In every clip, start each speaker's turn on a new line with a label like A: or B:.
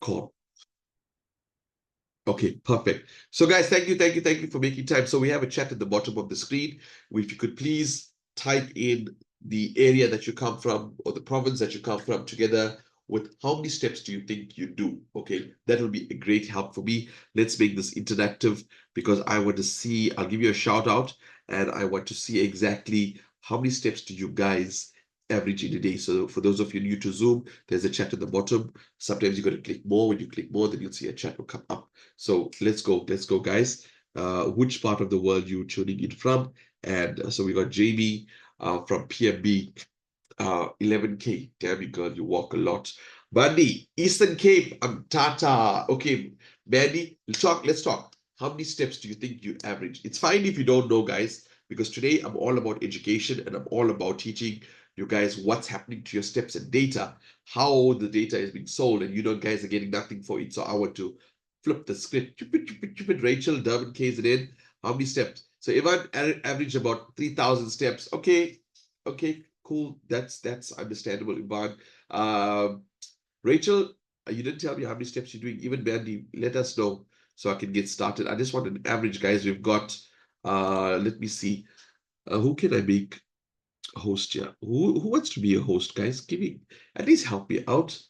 A: call. Okay, perfect. So guys, thank you for making time. So we have a chat at the bottom of the screen. If you could please type in the area that you come from or the province that you come from together with how many steps do you think you do? Okay, that will be a great help for me. Let's make this interactive because I want to see, I'll give you a shout out and I want to see exactly how many steps do you guys average in a day. So for those of you new to Zoom, there's a chat at the bottom. Sometimes you got to click more. When you click more, then you'll see a chat will come up. So let's go, guys. Which part of the world you tuning in from? And so we got Jamie from PMB, 11K. Damn you, girl, you walk a lot. Bundy, Eastern Cape, I'm Tata. Okay, Mandy, let's talk. How many steps do you think you average? It's fine if you don't know, guys, because today I'm all about education and I'm all about teaching you guys what's happening to your steps and data, how the data is being sold, and you know, guys are getting nothing for it. So I want to flip the script. Rachel, Durban, KZN. How many steps? So Ivan average about 3,000 steps. Okay, cool. That's understandable, Ivan. Rachel, you didn't tell me how many steps you're doing. Even Mandy, let us know so I can get started. I just want an average, guys. We've got, let me see. Who can I make a host here? Who wants to be a host, guys? Give me, at least help me out.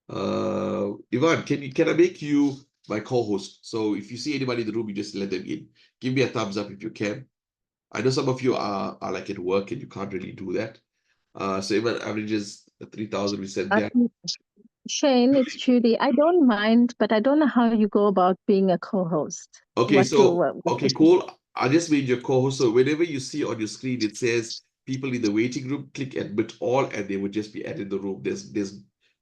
A: Ivan, can I make you my co-host? So if you see anybody in the room, you just let them in. Give me a thumbs up if you can. I know some of you are like at work and you can't really do that. So Ivan averages 3,000. We said that.
B: Shane, it's Judy. I don't mind, but I don't know how you go about being a co-host.
A: Okay, okay, cool. I just made your co-host. So whenever you see on your screen, it says people in the waiting room, click admit all, and they would just be added in the room. There's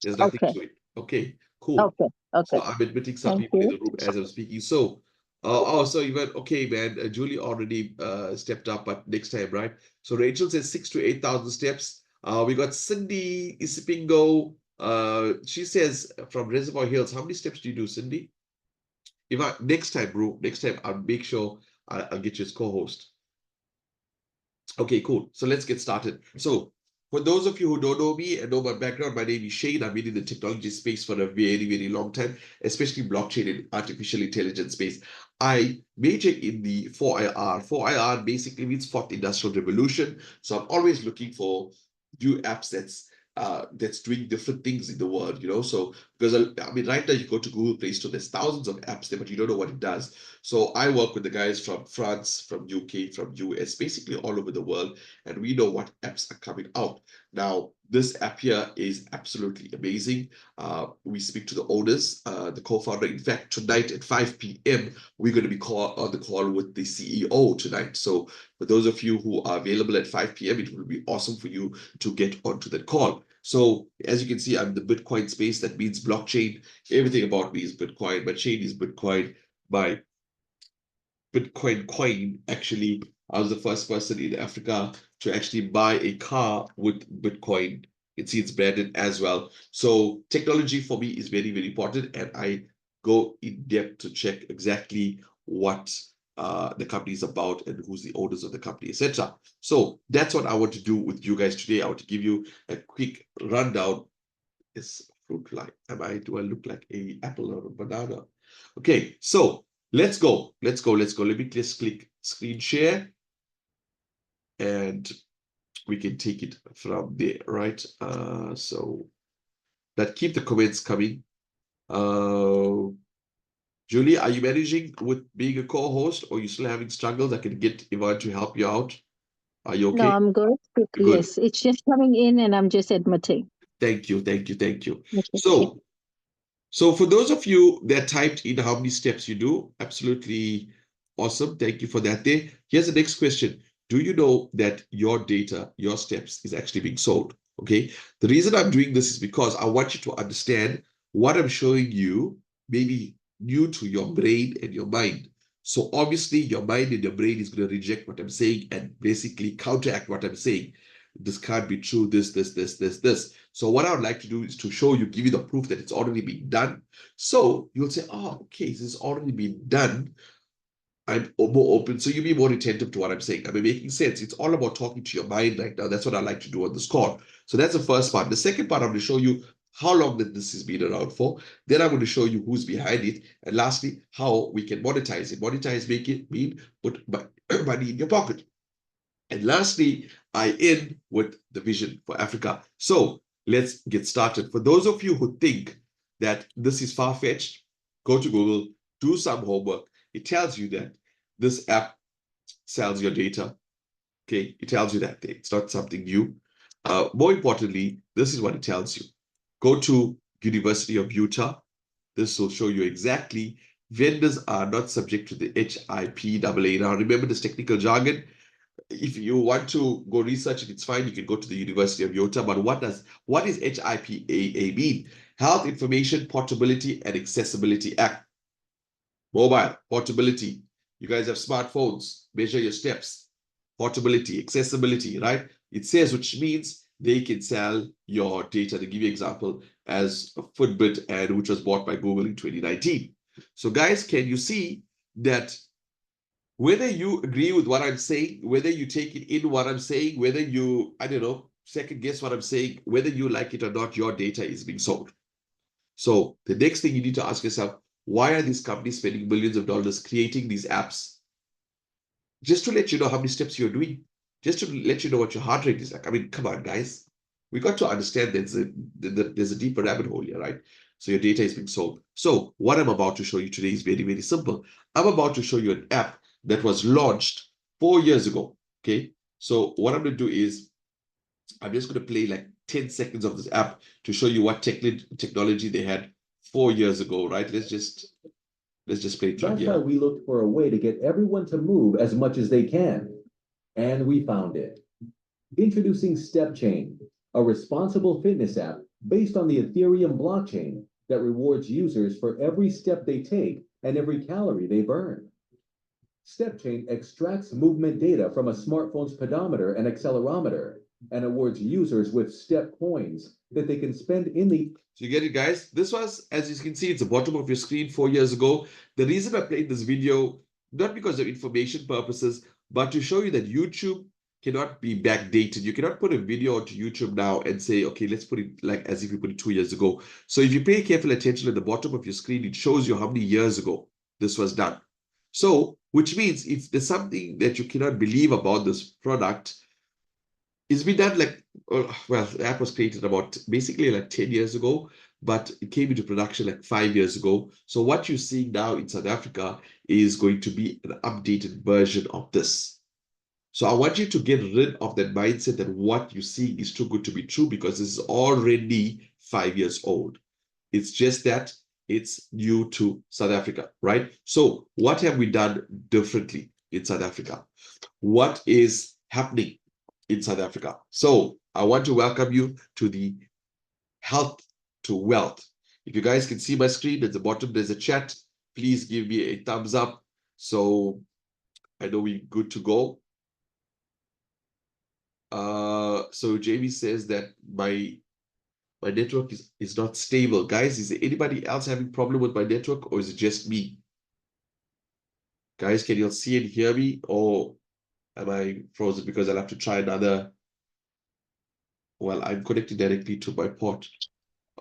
A: nothing to it. Okay, cool.
B: Okay.
A: So I'm admitting some people in the room as I'm speaking. So, so even okay, man. Julie already stepped up, but next time, right? So Rachel says 6,000 to 8,000 steps. We got Cindy Isipingo. She says from Reservoir Hills. How many steps do you do, Cindy? Next time, bro, next time I'll make sure I'll get you as co-host. Okay, cool. So let's get started. So for those of you who don't know me and know my background, my name is Shane. I've been in the technology space for a very, very long time, especially blockchain and artificial intelligence space. I major in the 4IR. 4IR basically means Fourth Industrial Revolution. So I'm always looking for new apps that's doing different things in the world, you know. So because I mean, right now you go to Google Play Store, there's thousands of apps there, but you don't know what it does. So I work with the guys from France, from UK, from US, basically all over the world, and we know what apps are coming out. Now, this app here is absolutely amazing. We speak to the owners, the co-founder. In fact, tonight at 5 p.m., we're going to be on the call with the CEO tonight. So for those of you who are available at 5 p.m., it will be awesome for you to get onto that call. So as you can see, I'm in the Bitcoin space. That means blockchain. Everything about me is Bitcoin. My chain is Bitcoin. My Bitcoin coin, actually, I was the first person in Africa to actually buy a car with Bitcoin. You can see it's branded as well. So technology for me is very, very important, and I go in depth to check exactly what the company is about and who's the owners of the company, etc. So that's what I want to do with you guys today. I want to give you a quick rundown. Is fruit like? Do I look like a apple or a banana? Okay, so let's go. Let me just click screen share and we can take it from there, right? So that keep the comments coming. Julie, are you managing with being a co-host or are you still having struggles? I can get Ivan to help you out. Are you okay?
B: No, I'm good.
A: You're
B: Yes, it's just coming in and I'm just admitting.
A: Thank you. So for those of you that typed in how many steps you do, absolutely awesome. Thank you for that there. Here's the next question. Do you know that your data, your steps is actually being sold? Okay. The reason I'm doing this is because I want you to understand what I'm showing you may be new to your brain and your mind. So obviously your mind and your brain is going to reject what I'm saying and basically counteract what I'm saying. This can't be true, this. So what I would like to do is to show you, give you the proof that it's already been done. So you'll say, oh, okay, this has already been done. I'm more open. So you'll be more attentive to what I'm saying. Am I making sense? It's all about talking to your mind right now. That's what I like to do on this call. So that's the first part. The second part, I'm going to show you how long that this has been around for. Then I'm going to show you who's behind it. And lastly, how we can monetize it. Monetize make it mean put money in your pocket. And lastly, I end with the vision for Africa. So let's get started. For those of you who think that this is far-fetched, go to Google, do some homework. It tells you that this app sells your data. Okay, it tells you that it's not something new. More importantly, this is what it tells you. Go to University of Utah. This will show you exactly vendors are not subject to the HIPAA. Now, remember this technical jargon. If you want to go research it, it's fine. You can go to the University of Utah. But what is HIPAA mean? Health Information Portability and Accessibility Act. Mobile portability. You guys have smartphones. Measure your steps. Portability, accessibility, right? It says, which means they can sell your data. To give you an example, as a Fitbit, and which was bought by Google in 2019. So guys, can you see that whether you agree with what I'm saying, whether you take it in what I'm saying, whether you, I don't know, second guess what I'm saying, whether you like it or not, your data is being sold. So the next thing you need to ask yourself, why are these companies spending millions of dollars creating these apps? Just to let you know how many steps you're doing, just to let you know what your heart rate is like. I mean, come on, guys. We got to understand there's a deeper rabbit hole here, right? So your data is being sold. So what I'm about to show you today is very, very simple. I'm about to show you an app that was launched 4 years ago, okay? So what I'm going to do is I'm just going to play like 10 seconds of this app to show you what technology they had 4 years ago, right? Let's just play it right
C: That's
A: here.
C: why we looked for a way to get everyone to move as much as they can. And we found it. Introducing StepChain, a responsible fitness app based on the Ethereum blockchain that rewards users for every step they take and every calorie they burn. StepChain extracts movement data from a smartphone's pedometer and accelerometer and awards users with step coins that they can spend in the...
A: So you get it, guys? This was, as you can see, it's the bottom of your screen 4 years ago. The reason I played this video, not because of information purposes, but to show you that YouTube cannot be backdated. You cannot put a video onto YouTube now and say, okay, let's put it like as if you put it 2 years ago. So if you pay careful attention at the bottom of your screen, it shows you how many years ago this was done. So, which means if there's something that you cannot believe about this product, it's been done like, well, the app was created about basically like 10 years ago, but it came into production like 5 years ago. So what you're seeing now in South Africa is going to be an updated version of this. So I want you to get rid of that mindset that what you're seeing is too good to be true, because this is already 5 years old. It's just that it's new to South Africa, right? So what have we done differently in South Africa? What is happening in South Africa? So I want to welcome you to the Health to Wealth. If you guys can see my screen, at the bottom there's a chat. Please give me a thumbs up so I know we're good to go. So Jamie says that my network is not stable. Guys, is there anybody else having problem with my network, or is it just me? Guys, can you all see and hear me, or am I frozen? Because I'll have to try another. Well, I'm connected directly to my port.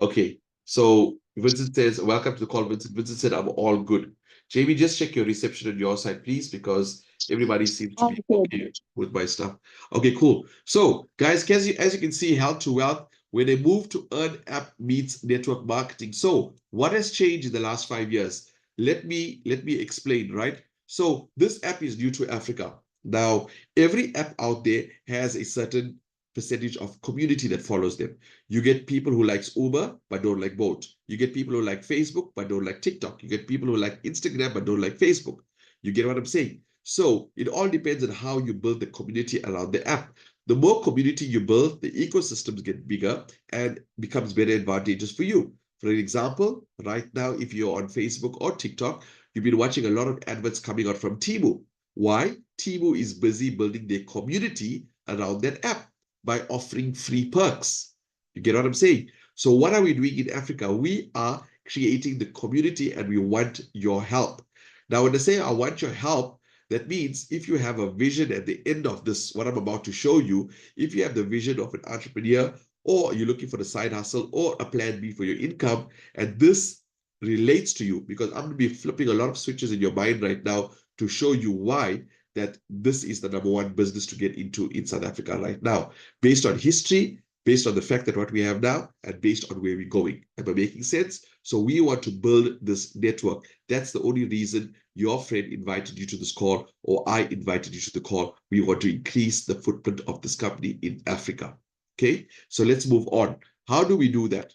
A: Okay, so Vincent says, welcome to the call, Vincent. Vincent said, I'm all good. Jamie, just check your reception on your side, please, because everybody seems to be okay with my stuff. Okay, cool. So, guys, as you can see, Health to Wealth, when they move to earn app meets network marketing. So, what has changed in the last 5 years? Let me explain, right? So, this app is new to Africa. Now, every app out there has a certain percentage of community that follows them. You get people who likes Uber but don't like Bolt. You get people who like Facebook but don't like TikTok. You get people who like Instagram but don't like Facebook. You get what I'm saying? So it all depends on how you build the community around the app. The more community you build, the ecosystems get bigger and becomes better advantageous for you. For an example, right now, if you're on Facebook or TikTok, you've been watching a lot of adverts coming out from Temu. Why? Temu is busy building their community around that app by offering free perks. You get what I'm saying? So what are we doing in Africa? We are creating the community and we want your help. Now, when I say I want your help, that means if you have a vision at the end of this, what I'm about to show you, if you have the vision of an entrepreneur or you're looking for a side hustle or a plan B for your income, and this relates to you, because I'm going to be flipping a lot of switches in your mind right now to show you why that this is the #1 business to get into in South Africa right now, based on history, based on the fact that what we have now, and based on where we're going. Am I making sense? So we want to build this network. That's the only reason your friend invited you to this call, or I invited you to the call. We want to increase the footprint of this company in Africa. Okay, so let's move on. How do we do that?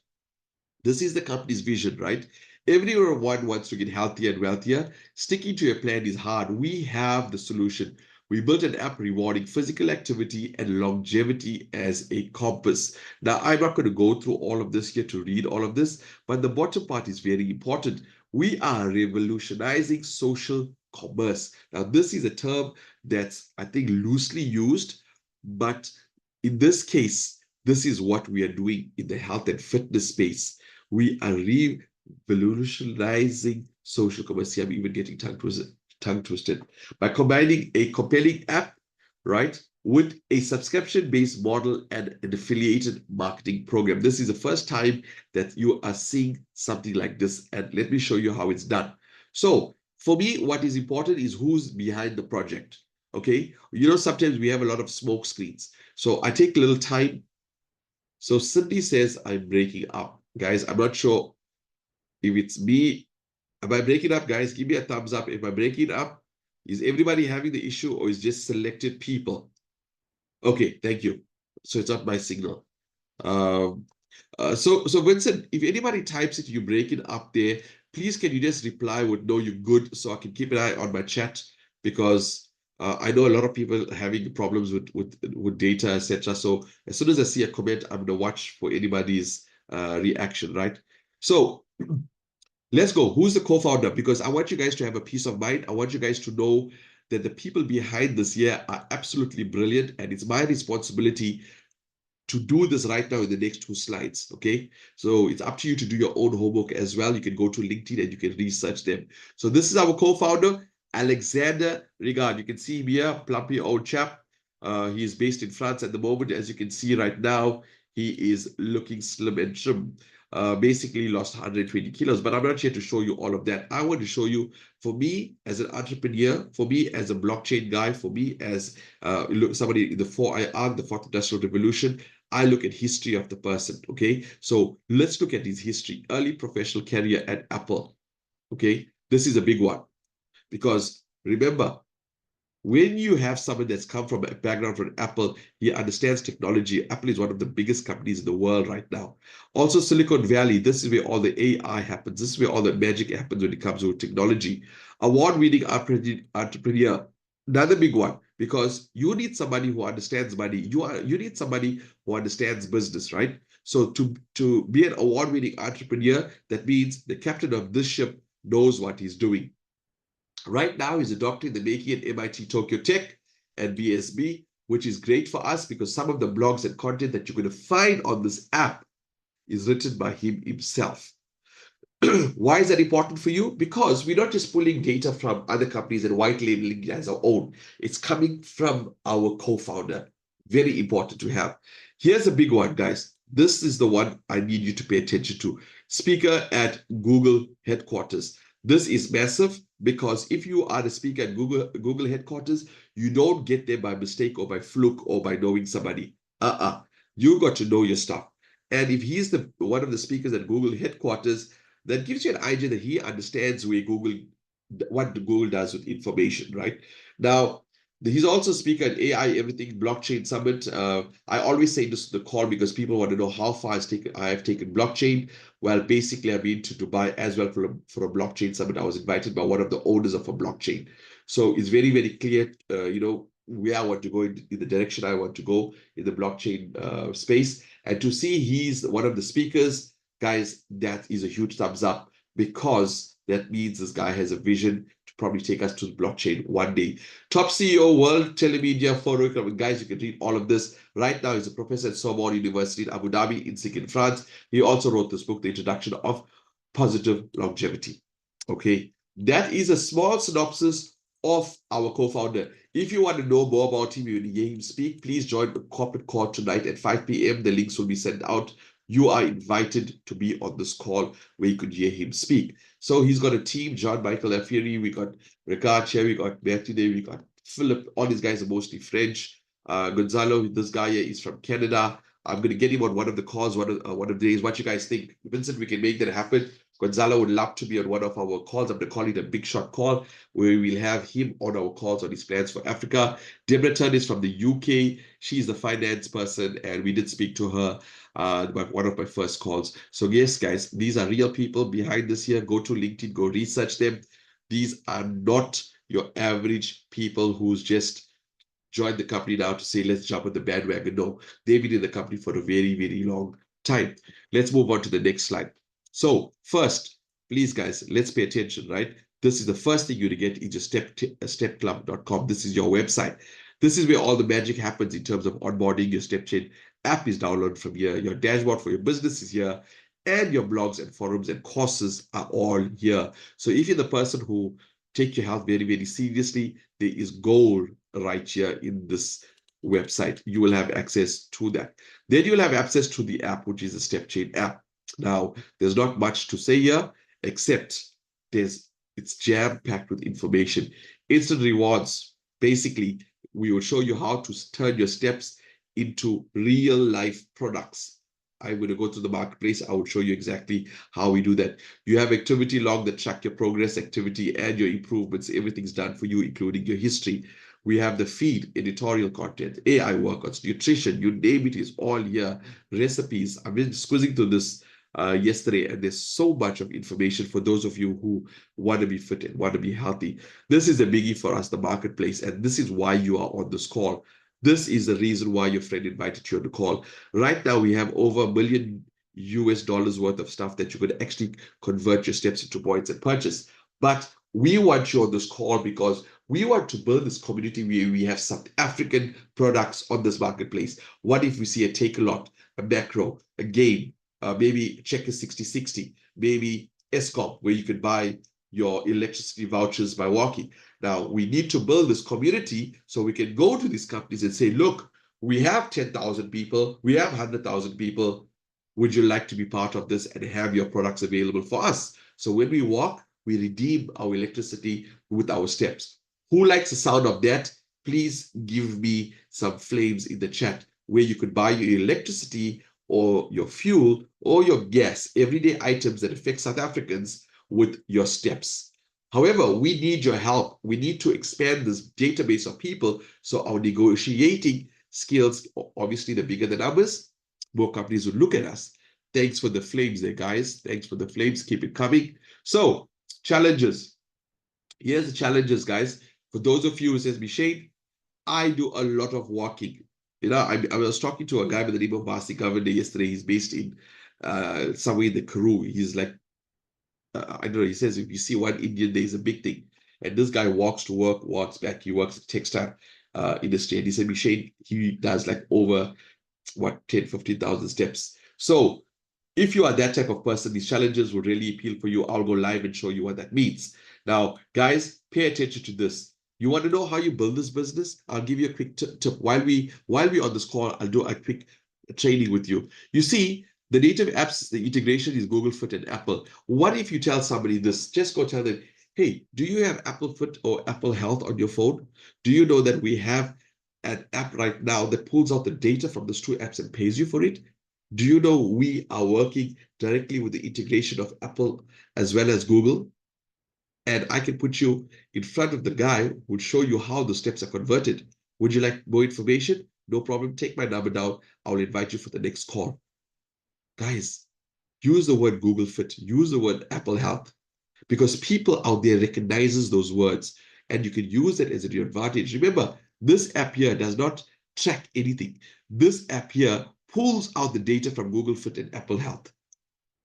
A: This is the company's vision, right? Everyone wants to get healthier and wealthier. Sticking to a plan is hard. We have the solution. We built an app rewarding physical activity and longevity as a compass. Now, I'm not going to go through all of this here to read all of this, but the bottom part is very important. We are revolutionizing social commerce. Now, this is a term that's, I think, loosely used, but in this case, this is what we are doing in the health and fitness space. We are revolutionizing social commerce. See, I'm even getting tongue twisted. By combining a compelling app, right, with a subscription-based model and an affiliated marketing program. This is the first time that you are seeing something like this. And let me show you how it's done. So for me, what is important is who's behind the project. Okay, sometimes we have a lot of smoke screens. So I take a little time. So Cindy says, I'm breaking up. Guys, I'm not sure if it's me. Am I breaking up, guys? Give me a thumbs up. If I'm breaking up, is everybody having the issue, or is just selected people? Okay, thank you. So it's not my signal. So Vincent, if anybody types it, you're breaking up there, please can you just reply with no, you're good, so I can keep an eye on my chat, because I know a lot of people having problems with data, etc. So as soon as I see a comment, I'm gonna watch for anybody's reaction, right? So let's go. Who's the co-founder? Because I want you guys to have a peace of mind. I want you guys to know that the people behind this here are absolutely brilliant, and it's my responsibility to do this right now in the next 2 slides, okay? So it's up to you to do your own homework as well. You can go to LinkedIn and you can research them. So this is our co-founder, Alexander Rigard. You can see him here, plumpy old chap. He is based in France at the moment. As you can see right now, he is looking slim and trim. Basically lost 120 kilos, but I'm not here to show you all of that. I want to show you, for me as an entrepreneur, for me as a blockchain guy, for me as somebody in the 4IR, the fourth industrial revolution, I look at history of the person, okay? So let's look at his history. Early professional career at Apple, okay? This is a big one, because remember, when you have someone that's come from a background from Apple, he understands technology. Apple is one of the biggest companies in the world right now. Also, Silicon Valley, this is where all the AI happens. This is where all the magic happens when it comes to technology. Award-winning entrepreneur, another big one, because you need somebody who understands money. You need somebody who understands business, right? So to be an award-winning entrepreneur, that means the captain of this ship knows what he's doing. Right now, he's a doctor in the making at MIT Tokyo Tech and BSB, which is great for us because some of the blogs and content that you're going to find on this app is written by him himself. Why is that important for you? Because we're not just pulling data from other companies and white labeling it as our own. It's coming from our co-founder. Very important to have. Here's a big one, guys. This is the one I need you to pay attention to. Speaker at Google headquarters. This is massive because if you are the speaker at Google headquarters, you don't get there by mistake or by fluke or by knowing somebody. You got to know your stuff. And if he's one of the speakers at Google headquarters, that gives you an idea that he understands what Google does with information, right? Now, he's also speaker at AI Everything Blockchain Summit. I always say this to the call because people want to know how far I have taken blockchain. Well, basically, I've been to Dubai as well for a blockchain summit. I was invited by one of the owners of a blockchain. So it's very, very clear, where I want to go in the direction I want to go in the blockchain space. And to see he's one of the speakers, guys, that is a huge thumbs up because that means this guy has a vision to probably take us to the blockchain one day. Top CEO, World Telemedia Forum. Guys, you can read all of this. Right now, he's a professor at Sorbonne University in Abu Dhabi, in France. He also wrote this book, The Introduction of Positive Longevity. Okay, that is a small synopsis of our co-founder. If you want to know more about him, you hear him speak, please join the corporate call tonight at 5 p.m. The links will be sent out. You are invited to be on this call where you could hear him speak. So he's got a team, John Michael Alfieri, we got Ricard here, we got Bertine, we got Philip. All these guys are mostly French. Gonzalo, this guy here is from Canada. I'm going to get him on one of the calls, one of the days. What you guys think? Vincent, we can make that happen. Gonzalo would love to be on one of our calls. I'm going to call it a big shot call where we'll have him on our calls on his plans for Africa. Deborah Turn is from the UK. She's the finance person, and we did speak to her one of my first calls. So yes, guys, these are real people behind this here. Go to LinkedIn, go research them. These are not your average people who's just joined the company now to say, let's jump on the bandwagon. No, they've been in the company for a very, very long time. Let's move on to the next slide. So first, please, guys, let's pay attention, right? This is the first thing you to get is your stepclub.com. This is your website. This is where all the magic happens in terms of onboarding. Your StepChain app is downloaded from here. Your dashboard for your business is here. And your blogs and forums and courses are all here. So if you're the person who take your health very, very seriously, there is gold right here in this website. You will have access to that. Then you'll have access to the app, which is the StepChain app. Now, there's not much to say here, except it's jam-packed with information. Instant rewards. Basically, we will show you how to turn your steps into real-life products. I'm going to go to the marketplace. I will show you exactly how we do that. You have activity log that track your progress, activity, and your improvements. Everything's done for you, including your history. We have the feed, editorial content, AI workouts, nutrition, you name it, is all here. Recipes. I've been squeezing through this yesterday, and there's so much of information for those of you who want to be fit and want to be healthy. This is a biggie for us, the marketplace, and this is why you are on this call. This is the reason why your friend invited you on the call. Right now, we have over $1 million worth of stuff that you could actually convert your steps into points and purchase. But we want you on this call because we want to build this community where we have South African products on this marketplace. What if we see a Take-A-Lot, a macro, a game, maybe Checker 6060, maybe Escom, where you could buy your electricity vouchers by walking. Now, we need to build this community so we can go to these companies and say, look, we have 10,000 people, we have 100,000 people. Would you like to be part of this and have your products available for us? So when we walk, we redeem our electricity with our steps. Who likes the sound of that? Please give me some flames in the chat where you could buy your electricity or your fuel or your gas, everyday items that affect South Africans with your steps. However, we need your help. We need to expand this database of people so our negotiating skills, obviously the bigger the numbers, more companies will look at us. Thanks for the flames there, guys. Thanks for the flames. Keep it coming. So, challenges. Here's the challenges, guys. For those of you who says, Shane, I do a lot of walking. You know, I was talking to a guy by the name of Basi Governor yesterday. He's based in somewhere in the Karoo. He's like, I don't know, he says if you see one Indian, there's a big thing. And this guy walks to work, walks back. He works at textile industry. And he said, Shane, he does like over, 10, 15,000 steps. So if you are that type of person, these challenges will really appeal for you. I'll go live and show you what that means. Now, guys, pay attention to this. You want to know how you build this business? I'll give you a quick tip. While we're on this call, I'll do a quick training with you. You see, the native apps, the integration is Google Fit and Apple. What if you tell somebody this? Just go tell them, hey, do you have Apple Fit or Apple Health on your phone? Do you know that we have an app right now that pulls out the data from those two apps and pays you for it? Do you know we are working directly with the integration of Apple as well as Google? And I can put you in front of the guy who will show you how the steps are converted. Would you like more information? No problem. Take my number down. I'll invite you for the next call. Guys, use the word Google Fit. Use the word Apple Health, because people out there recognizes those words, and you can use it as an advantage. Remember, this app here does not track anything. This app here pulls out the data from Google Fit and Apple Health.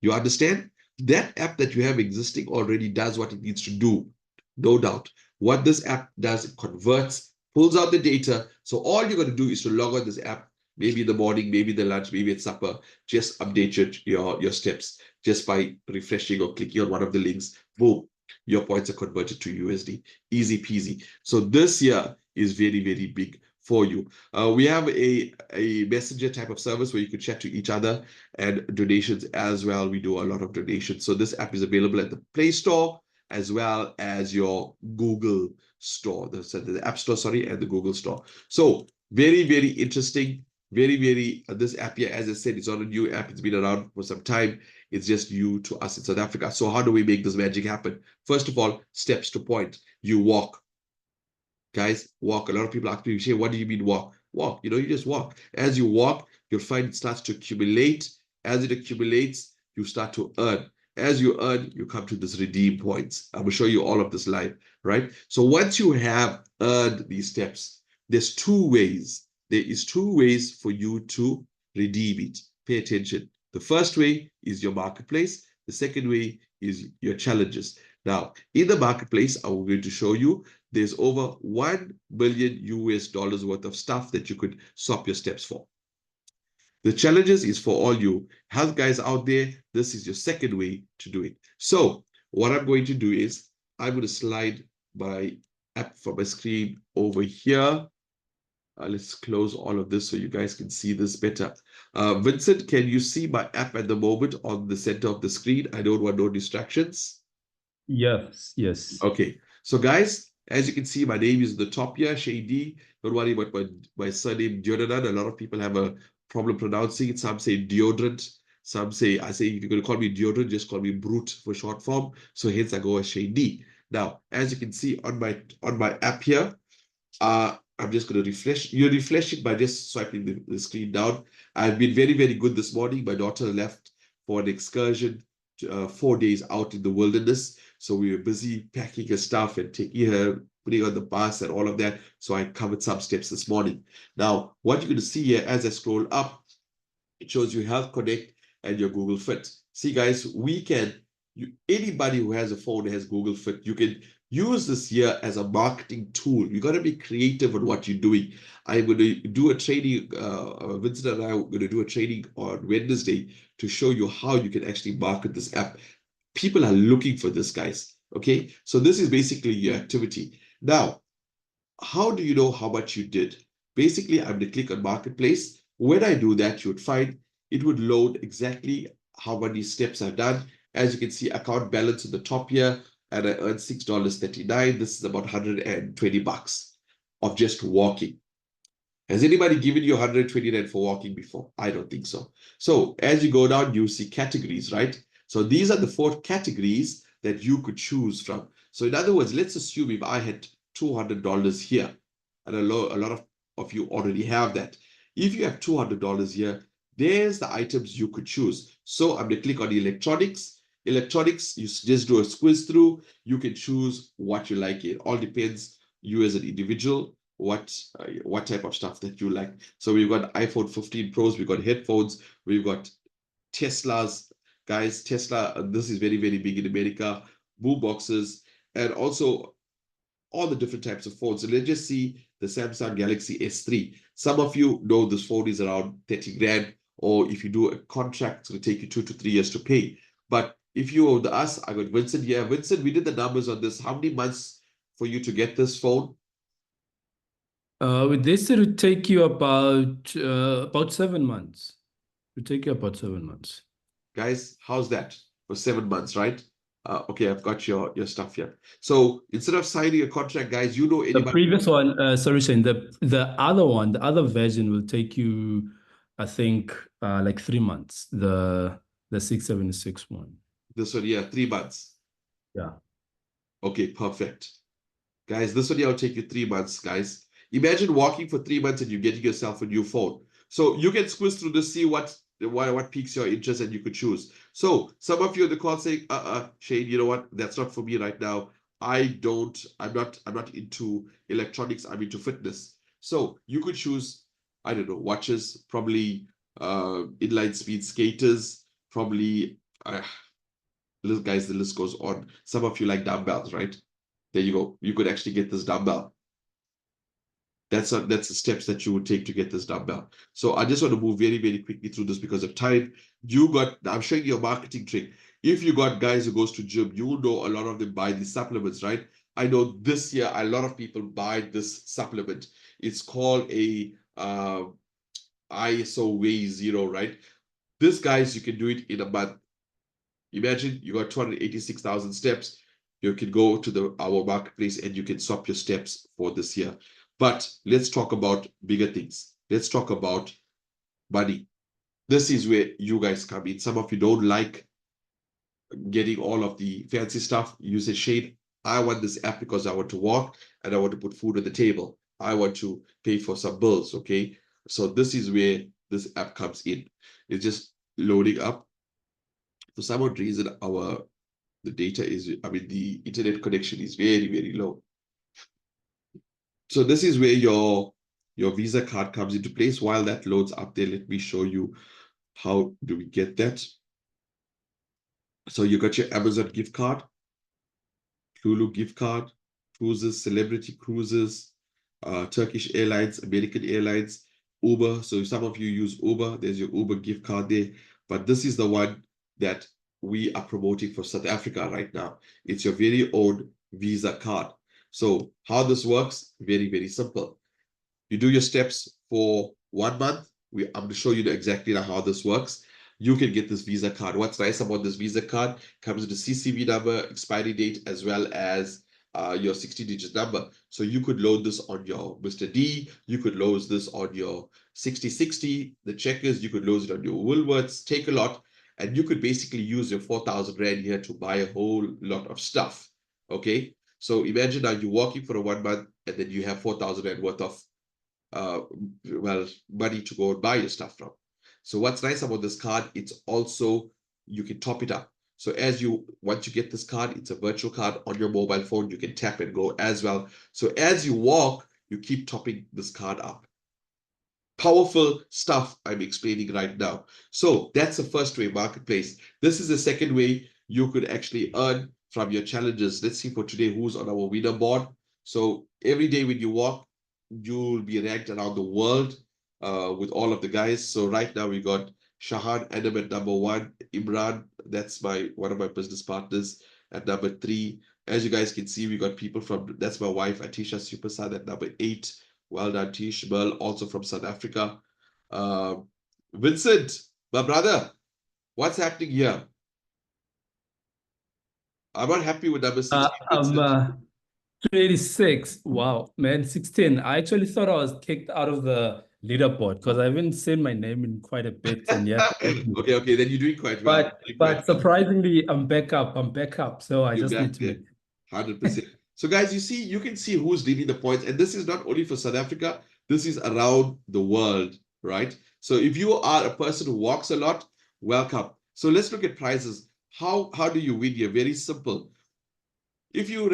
A: You understand? That app that you have existing already does what it needs to do, no doubt. What this app does, it converts, pulls out the data. So all you're going to do is to log on this app, maybe in the morning, maybe the lunch, maybe at supper, just update your steps just by refreshing or clicking on one of the links. Boom, your points are converted to USD. Easy peasy. So this year is very, very big for you. We have a messenger type of service where you can chat to each other, and donations as well. We do a lot of donations. So this app is available at the Play Store as well as your Google Store, the App Store, sorry, and the Google Store. So very, very interesting. Very, very, this app here, as I said, it's not a new app. It's been around for some time. It's just new to us in South Africa. So how do we make this magic happen? First of all, steps to point. You walk. Guys, walk. A lot of people ask me, what do you mean walk? Walk, you just walk. As you walk, you'll find it starts to accumulate. As it accumulates, you start to earn. As you earn, you come to this redeem points. I will show you all of this live, right? So once you have earned these steps, there's two ways. There is two ways for you to redeem it. Pay attention. The first way is your marketplace. The second way is your challenges. Now, in the marketplace, I'm going to show you there's over $1 billion US worth of stuff that you could swap your steps for. The challenges is for all you health guys out there. This is your second way to do it. So what I'm going to do is I'm going to slide my app from my screen over here. Let's close all of this so you guys can see this better. Vincent, can you see my app at the moment on the center of the screen? I don't want no distractions.
D: Yes, yes.
A: Okay, so guys, as you can see, my name is at the top here, Shady. Don't worry about my surname, Deodorant. A lot of people have a problem pronouncing it. Some say deodorant. Some say, if you're going to call me deodorant, just call me Brute for short form. So hence I go as Shady. Now, as you can see on my app here, I'm just going to refresh. You refresh it by just swiping the screen down. I've been very, very good this morning. My daughter left for an excursion, 4 days out in the wilderness. So we were busy packing her stuff and taking her, putting her on the bus and all of that. So I covered some steps this morning. Now, what you're going to see here as I scroll up, it shows you Health Connect and your Google Fit. See, guys, anybody who has a phone has Google Fit. You can use this here as a marketing tool. You got to be creative on what you're doing. I'm going to do a training, Vincent and I are going to do a training on Wednesday to show you how you can actually market this app. People are looking for this, guys. Okay, so this is basically your activity. Now, how do you know how much you did? Basically, I'm going to click on Marketplace. When I do that, you would find it would load exactly how many steps I've done. As you can see, account balance at the top here, and I earned $6.39. This is about 120 bucks of just walking. Has anybody given you 129 for walking before? I don't think so. So as you go down, you see categories, right? So these are the 4 categories that you could choose from. So in other words, let's assume if I had $200 here, and a lot of you already have that. If you have $200 here, there's the items you could choose. So I'm going to click on electronics. Electronics, you just do a squeeze through. You can choose what you like. It all depends you as an individual, what type of stuff that you like. So we've got iPhone 15 Pros, we've got headphones, we've got Teslas. Guys, Tesla, this is very, very big in America, boom boxes, and also all the different types of phones. So let's just see the Samsung Galaxy S3. Some of you know this phone is around 30 grand, or if you do a contract, it's going to take you 2 to 3 years to pay. But if you owe us, I got Vincent here. Vincent, we did the numbers on this. How many months for you to get this phone?
D: With this, it would take you about 7 months. It would take you about 7 months.
A: Guys, how's that for 7 months, right? Okay, I've got your stuff here. So instead of signing a contract, guys, you know anybody.
D: The previous one, sorry, Shane, the other one, the other version will take you, I think, like 3 months. The 676 one.
A: This one, yeah, 3 months.
D: Yeah.
A: Okay, perfect. Guys, this one here will take you 3 months, guys. Imagine walking for 3 months and you're getting yourself a new phone. So you can squeeze through to see what piques your interest and you could choose. So some of you in the call saying, Shane, you know what? That's not for me right now. I'm not into electronics, I'm into fitness. So you could choose, I don't know, watches, probably inline speed skaters, probably guys, the list goes on. Some of you like dumbbells, right? There you go. You could actually get this dumbbell. That's the steps that you would take to get this dumbbell. So I just want to move very, very quickly through this because of time. I'm showing you a marketing trick. If you got guys who goes to gym, you know a lot of them buy these supplements, right? I know this year a lot of people buy this supplement. It's called a ISO Way Zero, right? This, guys, you can do it in a month. Imagine you got 286,000 steps. You can go to our marketplace and you can swap your steps for this year. But let's talk about bigger things. Let's talk about money. This is where you guys come in. Some of you don't like getting all of the fancy stuff. You say, Shane, I want this app because I want to walk and I want to put food on the table. I want to pay for some bills, okay? So this is where this app comes in. It's just loading up. For some odd reason, the data is, the internet connection is very, very low. So this is where your Visa card comes into place. While that loads up there, let me show you how do we get that. So you got your Amazon gift card, Lulu gift card, cruises, celebrity cruises, Turkish Airlines, American Airlines, Uber. So if some of you use Uber, there's your Uber gift card there. But this is the one that we are promoting for South Africa right now. It's your very own Visa card. So how this works, very, very simple. You do your steps for 1 month. I'm going to show you exactly how this works. You can get this Visa card. What's nice about this Visa card comes with a CCV number, expiry date, as well as your 60-digit number. So you could load this on your Mr. D. You could load this on your 6060, the Checkers. You could load it on your Woolworths, Take a Lot, and you could basically use your 4,000 Rand here to buy a whole lot of stuff. Okay. So imagine now you're working for a 1 month and then you have 4,000 Rand worth of money to go and buy your stuff from. So what's nice about this card, it's also, you can top it up. So once you get this card, it's a virtual card on your mobile phone. You can tap and go as well. So as you walk, you keep topping this card up. Powerful stuff I'm explaining right now. So that's the first way, marketplace. This is the second way you could actually earn from your challenges. Let's see for today who's on our winner board. So every day when you walk, you'll be ranked around the world with all of the guys. So right now we got Shahan Adam at number 1, Imran, that's one of my business partners, at number 3. As you guys can see, we got people that's my wife, Atisha Supersad, at number 8. Well done, Tish. Merle, also from South Africa. Vincent, my brother, what's happening here? I'm not happy with number 16, Vincent.
D: I'm 26. Wow, man, 16. I actually thought I was kicked out of the leaderboard because I haven't seen my name in quite a bit, and yet.
A: Okay, then you're doing quite well.
D: But surprisingly, I'm back up. I'm back up. So I just need to make
A: 100%. So guys, you can see who's leading the points, and this is not only for South Africa, this is around the world, right? So if you are a person who walks a lot, welcome. So let's look at prizes. How do you win here? Very simple. If you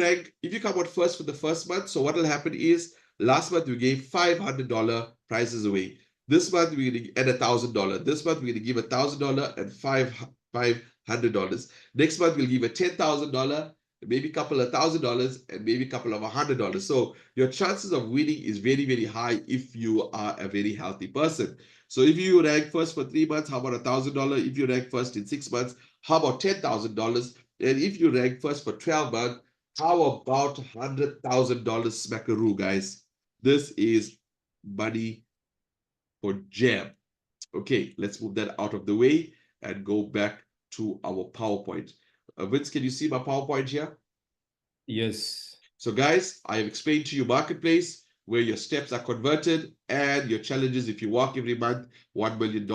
A: come out first for the first month, so what will happen is last month we gave $500 prizes away. This month we're going to and $1,000. This month we're going to give $1,000 and $500. Next month we'll give a $10,000, maybe a couple of $1,000, and maybe a couple of $100. So your chances of winning is very, very high if you are a very healthy person. So if you rank first for 3 months, how about $1,000? If you rank first in 6 months, how about $10,000? And if you rank first for 12 months, how about $100,000 smackaroo, guys? This is money for jam. Okay, let's move that out of the way and go back to our PowerPoint. Vince, can you see my PowerPoint here?
D: Yes.
A: So guys, I have explained to you marketplace, where your steps are converted, and your challenges. If you walk every month, $1 million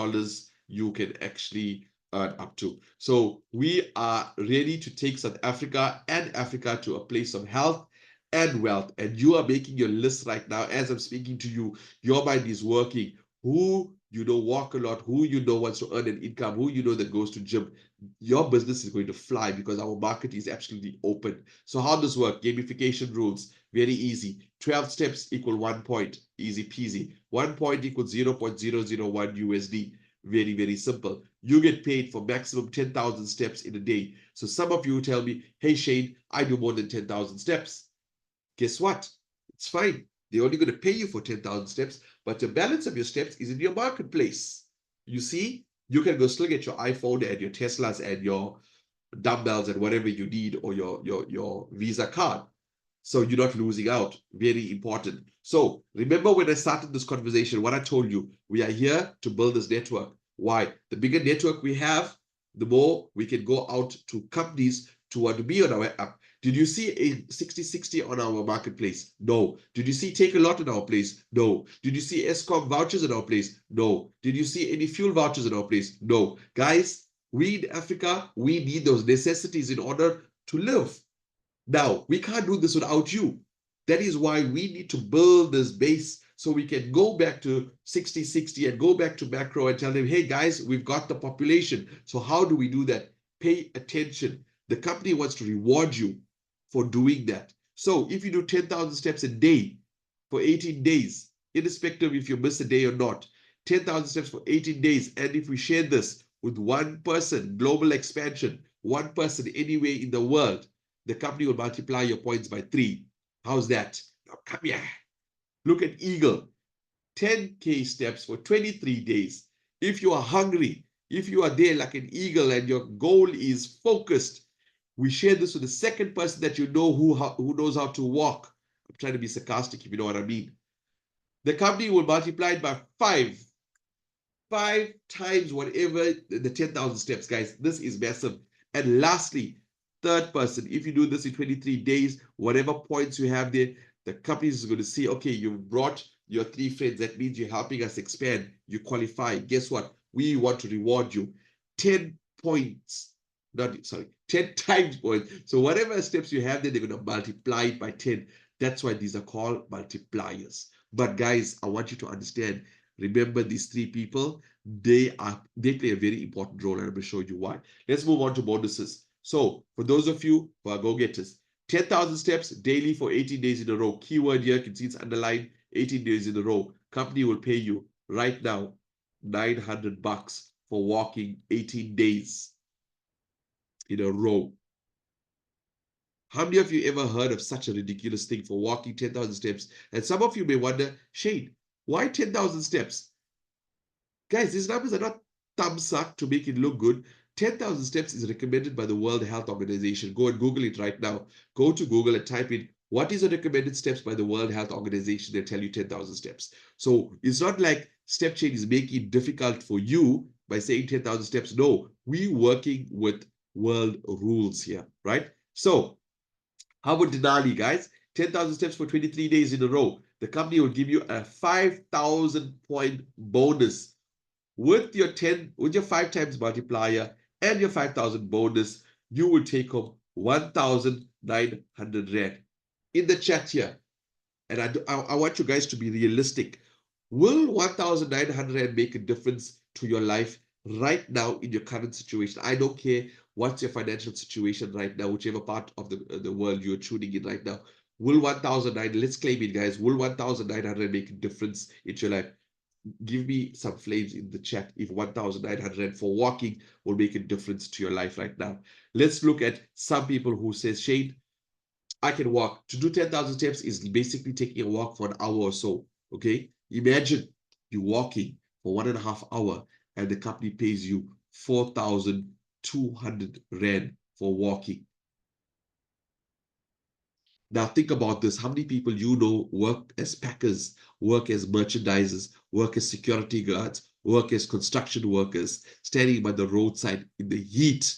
A: you can actually earn up to. So we are ready to take South Africa and Africa to a place of health and wealth. And you are making your list right now. As I'm speaking to you, your mind is working. Who you know walk a lot, who you know wants to earn an income, who you know that goes to gym. Your business is going to fly because our market is absolutely open. So how does this work? Gamification rules, very easy. 12 steps equal 1 point, easy peasy. 1 point equals 0.001 USD. Very, very simple. You get paid for maximum 10,000 steps in a day. So some of you tell me, hey Shane, I do more than 10,000 steps. Guess what? It's fine. They're only going to pay you for 10,000 steps, but the balance of your steps is in your marketplace. You see, you can go still get your iPhone and your Teslas and your dumbbells and whatever you need, or your Visa card. So you're not losing out. Very important. So remember when I started this conversation, what I told you, we are here to build this network. Why? The bigger network we have, the more we can go out to companies to want to be on our app. Did you see a 60/60 on our marketplace? No. Did you see Take a Lot in our place? No. Did you see Escom vouchers in our place? No. Did you see any fuel vouchers in our place? No. Guys, we in Africa, we need those necessities in order to live. Now, we can't do this without you. That is why we need to build this base so we can go back to 60/60 and go back to macro and tell them, hey guys, we've got the population. So how do we do that? Pay attention. The company wants to reward you for doing that. So if you do 10,000 steps a day for 18 days, irrespective if you miss a day or not, 10,000 steps for 18 days. And if we share this with one person, global expansion, one person anywhere in the world, the company will multiply your points by 3. How's that? Now come here. Look at Eagle. 10K steps for 23 days. If you are hungry, if you are there like an eagle and your goal is focused, we share this with the second person that you know who knows how to walk. I'm trying to be sarcastic, if you know what I mean. The company will multiply it by 5. 5 times whatever the 10,000 steps, guys. This is massive. And lastly, third person, if you do this in 23 days, whatever points you have there, the company is going to see, okay, you've brought your 3 friends. That means you're helping us expand. You qualify. Guess what? We want to reward you 10 points. 10 times points. So whatever steps you have there, they're going to multiply it by 10. That's why these are called multipliers. But guys, I want you to understand, remember these 3 people, they play a very important role, and I'm going to show you why. Let's move on to bonuses. So for those of you who are go-getters, 10,000 steps daily for 18 days in a row. Keyword here, you can see it's underlined, 18 days in a row. Company will pay you right now $900 for walking 18 days in a row. How many of you ever heard of such a ridiculous thing for walking 10,000 steps? And some of you may wonder, Shane, why 10,000 steps? Guys, these numbers are not thumbs up to make it look good. 10,000 steps is recommended by the World Health Organization. Go and Google it right now. Go to Google and type in, what is the recommended steps by the World Health Organization? They'll tell you 10,000 steps. So it's not like step chain is making it difficult for you by saying 10,000 steps. No, we're working with world rules here, right? So how about Denali, guys? 10,000 steps for 23 days in a row. The company will give you a 5,000 point bonus. With your 5 times multiplier and your 5,000 bonus, you will take home 1,900 Rand. In the chat here, and I want you guys to be realistic. Will 1,900 Rand make a difference to your life right now in your current situation? I don't care what's your financial situation right now, whichever part of the world you're tuning in right now. Will 1,900, let's claim it, guys. Will 1,900 make a difference into your life? Give me some flames in the chat if 1,900 for walking will make a difference to your life right now. Let's look at some people who says, Shane, I can walk. To do 10,000 steps is basically taking a walk for an hour or so, okay? Imagine you walking for 1.5 hours and the company pays you 4,200 Rand for walking. Now think about this. How many people you know work as packers, work as merchandisers, work as security guards, work as construction workers, standing by the roadside in the heat,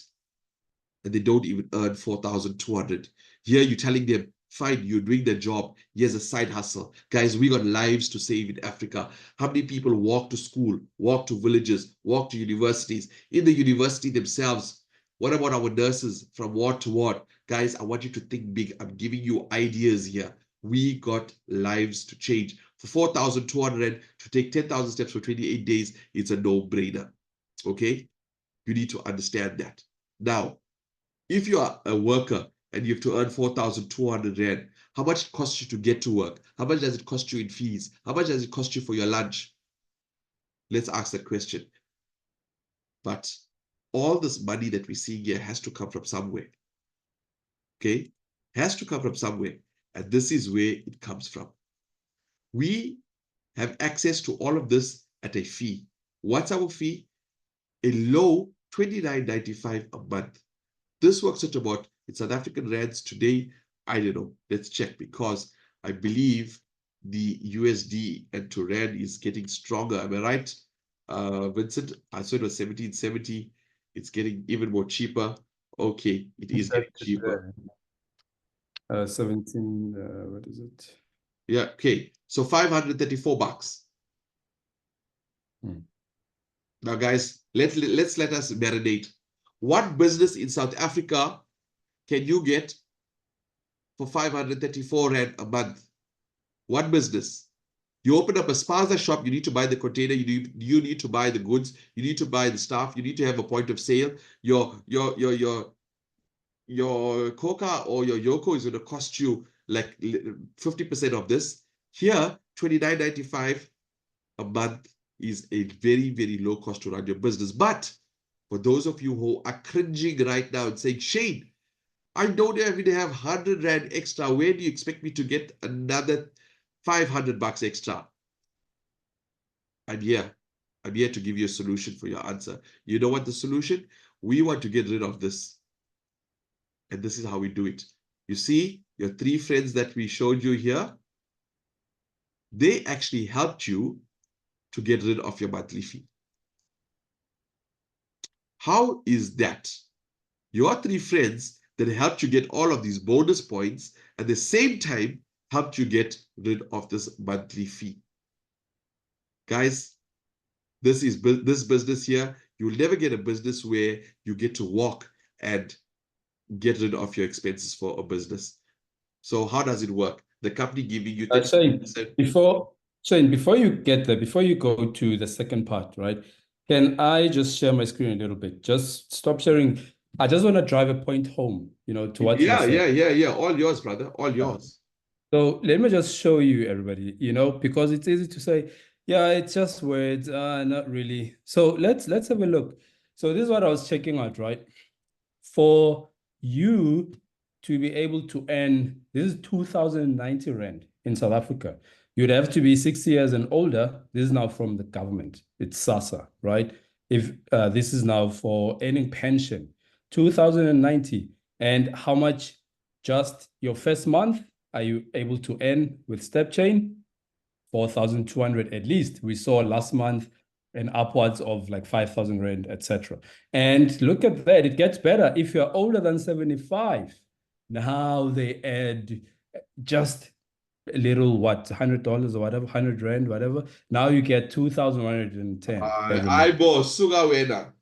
A: and they don't even earn 4,200. Here you're telling them, fine, you're doing their job. Here's a side hustle. Guys, we got lives to save in Africa. How many people walk to school, walk to villages, walk to universities? In the university themselves, what about our nurses from ward to ward? Guys, I want you to think big. I'm giving you ideas here. We got lives to change. For 4,200 to take 10,000 steps for 28 days, it's a no-brainer. Okay? You need to understand that. Now, if you are a worker and you have to earn 4,200 Rand, how much it costs you to get to work? How much does it cost you in fees? How much does it cost you for your lunch? Let's ask that question. But all this money that we see here has to come from somewhere. Okay? Has to come from somewhere. And this is where it comes from. We have access to all of this at a fee. What's our fee? A low $29.95 a month. This works out about in South African rands today. I don't know. Let's check, because I believe the USD and to rand is getting stronger. Am I right, Vincent? I saw it was 1770. It's getting even more cheaper. Okay, it is getting cheaper.
D: 17, what is it?
A: Yeah, okay. So 534 bucks. Now, guys, let us marinate. What business in South Africa can you get for 534 rand a month? What business? You open up a spaza shop, you need to buy the container, you need to buy the goods, you need to buy the staff, you need to have a point of sale. Your coca or your yoko is going to cost you like 50% of this. Here, $29.95 a month is a very, very low cost to run your business. But for those of you who are cringing right now and saying, Shane, I don't even have 100 rand extra. Where do you expect me to get another 500 bucks extra? I'm here. I'm here to give you a solution for your answer. You know what the solution? We want to get rid of this. And this is how we do it. You see, your 3 friends that we showed you here, they actually helped you to get rid of your monthly fee. How is that? Your 3 friends that helped you get all of these bonus points at the same time helped you get rid of this monthly fee. Guys, this business here, you'll never get a business where you get to walk and get rid of your expenses for a business. So how does it work? The company giving you 30%.
D: Before you get there, before you go to the second part, right? Can I just share my screen a little bit? Just stop sharing. I just want to drive a point home, to what you're saying.
A: Yeah. All yours, brother. All yours.
D: So let me just show you, everybody, because it's easy to say, yeah, it's just words, not really. So let's have a look. So this is what I was checking out, right? For you to be able to earn, this is 2,090 rand in South Africa. You'd have to be 60 years and older. This is now from the government. It's SASSA, right? If this is now for earning pension, 2,090. And how much just your first month are you able to earn with step chain? 4,200 at least. We saw last month and upwards of like 5,000 rand, etc. And look at that, it gets better. If you're older than 75, now they add just a little, $100 or whatever, 100 rand, whatever. Now you get 2,110 every month.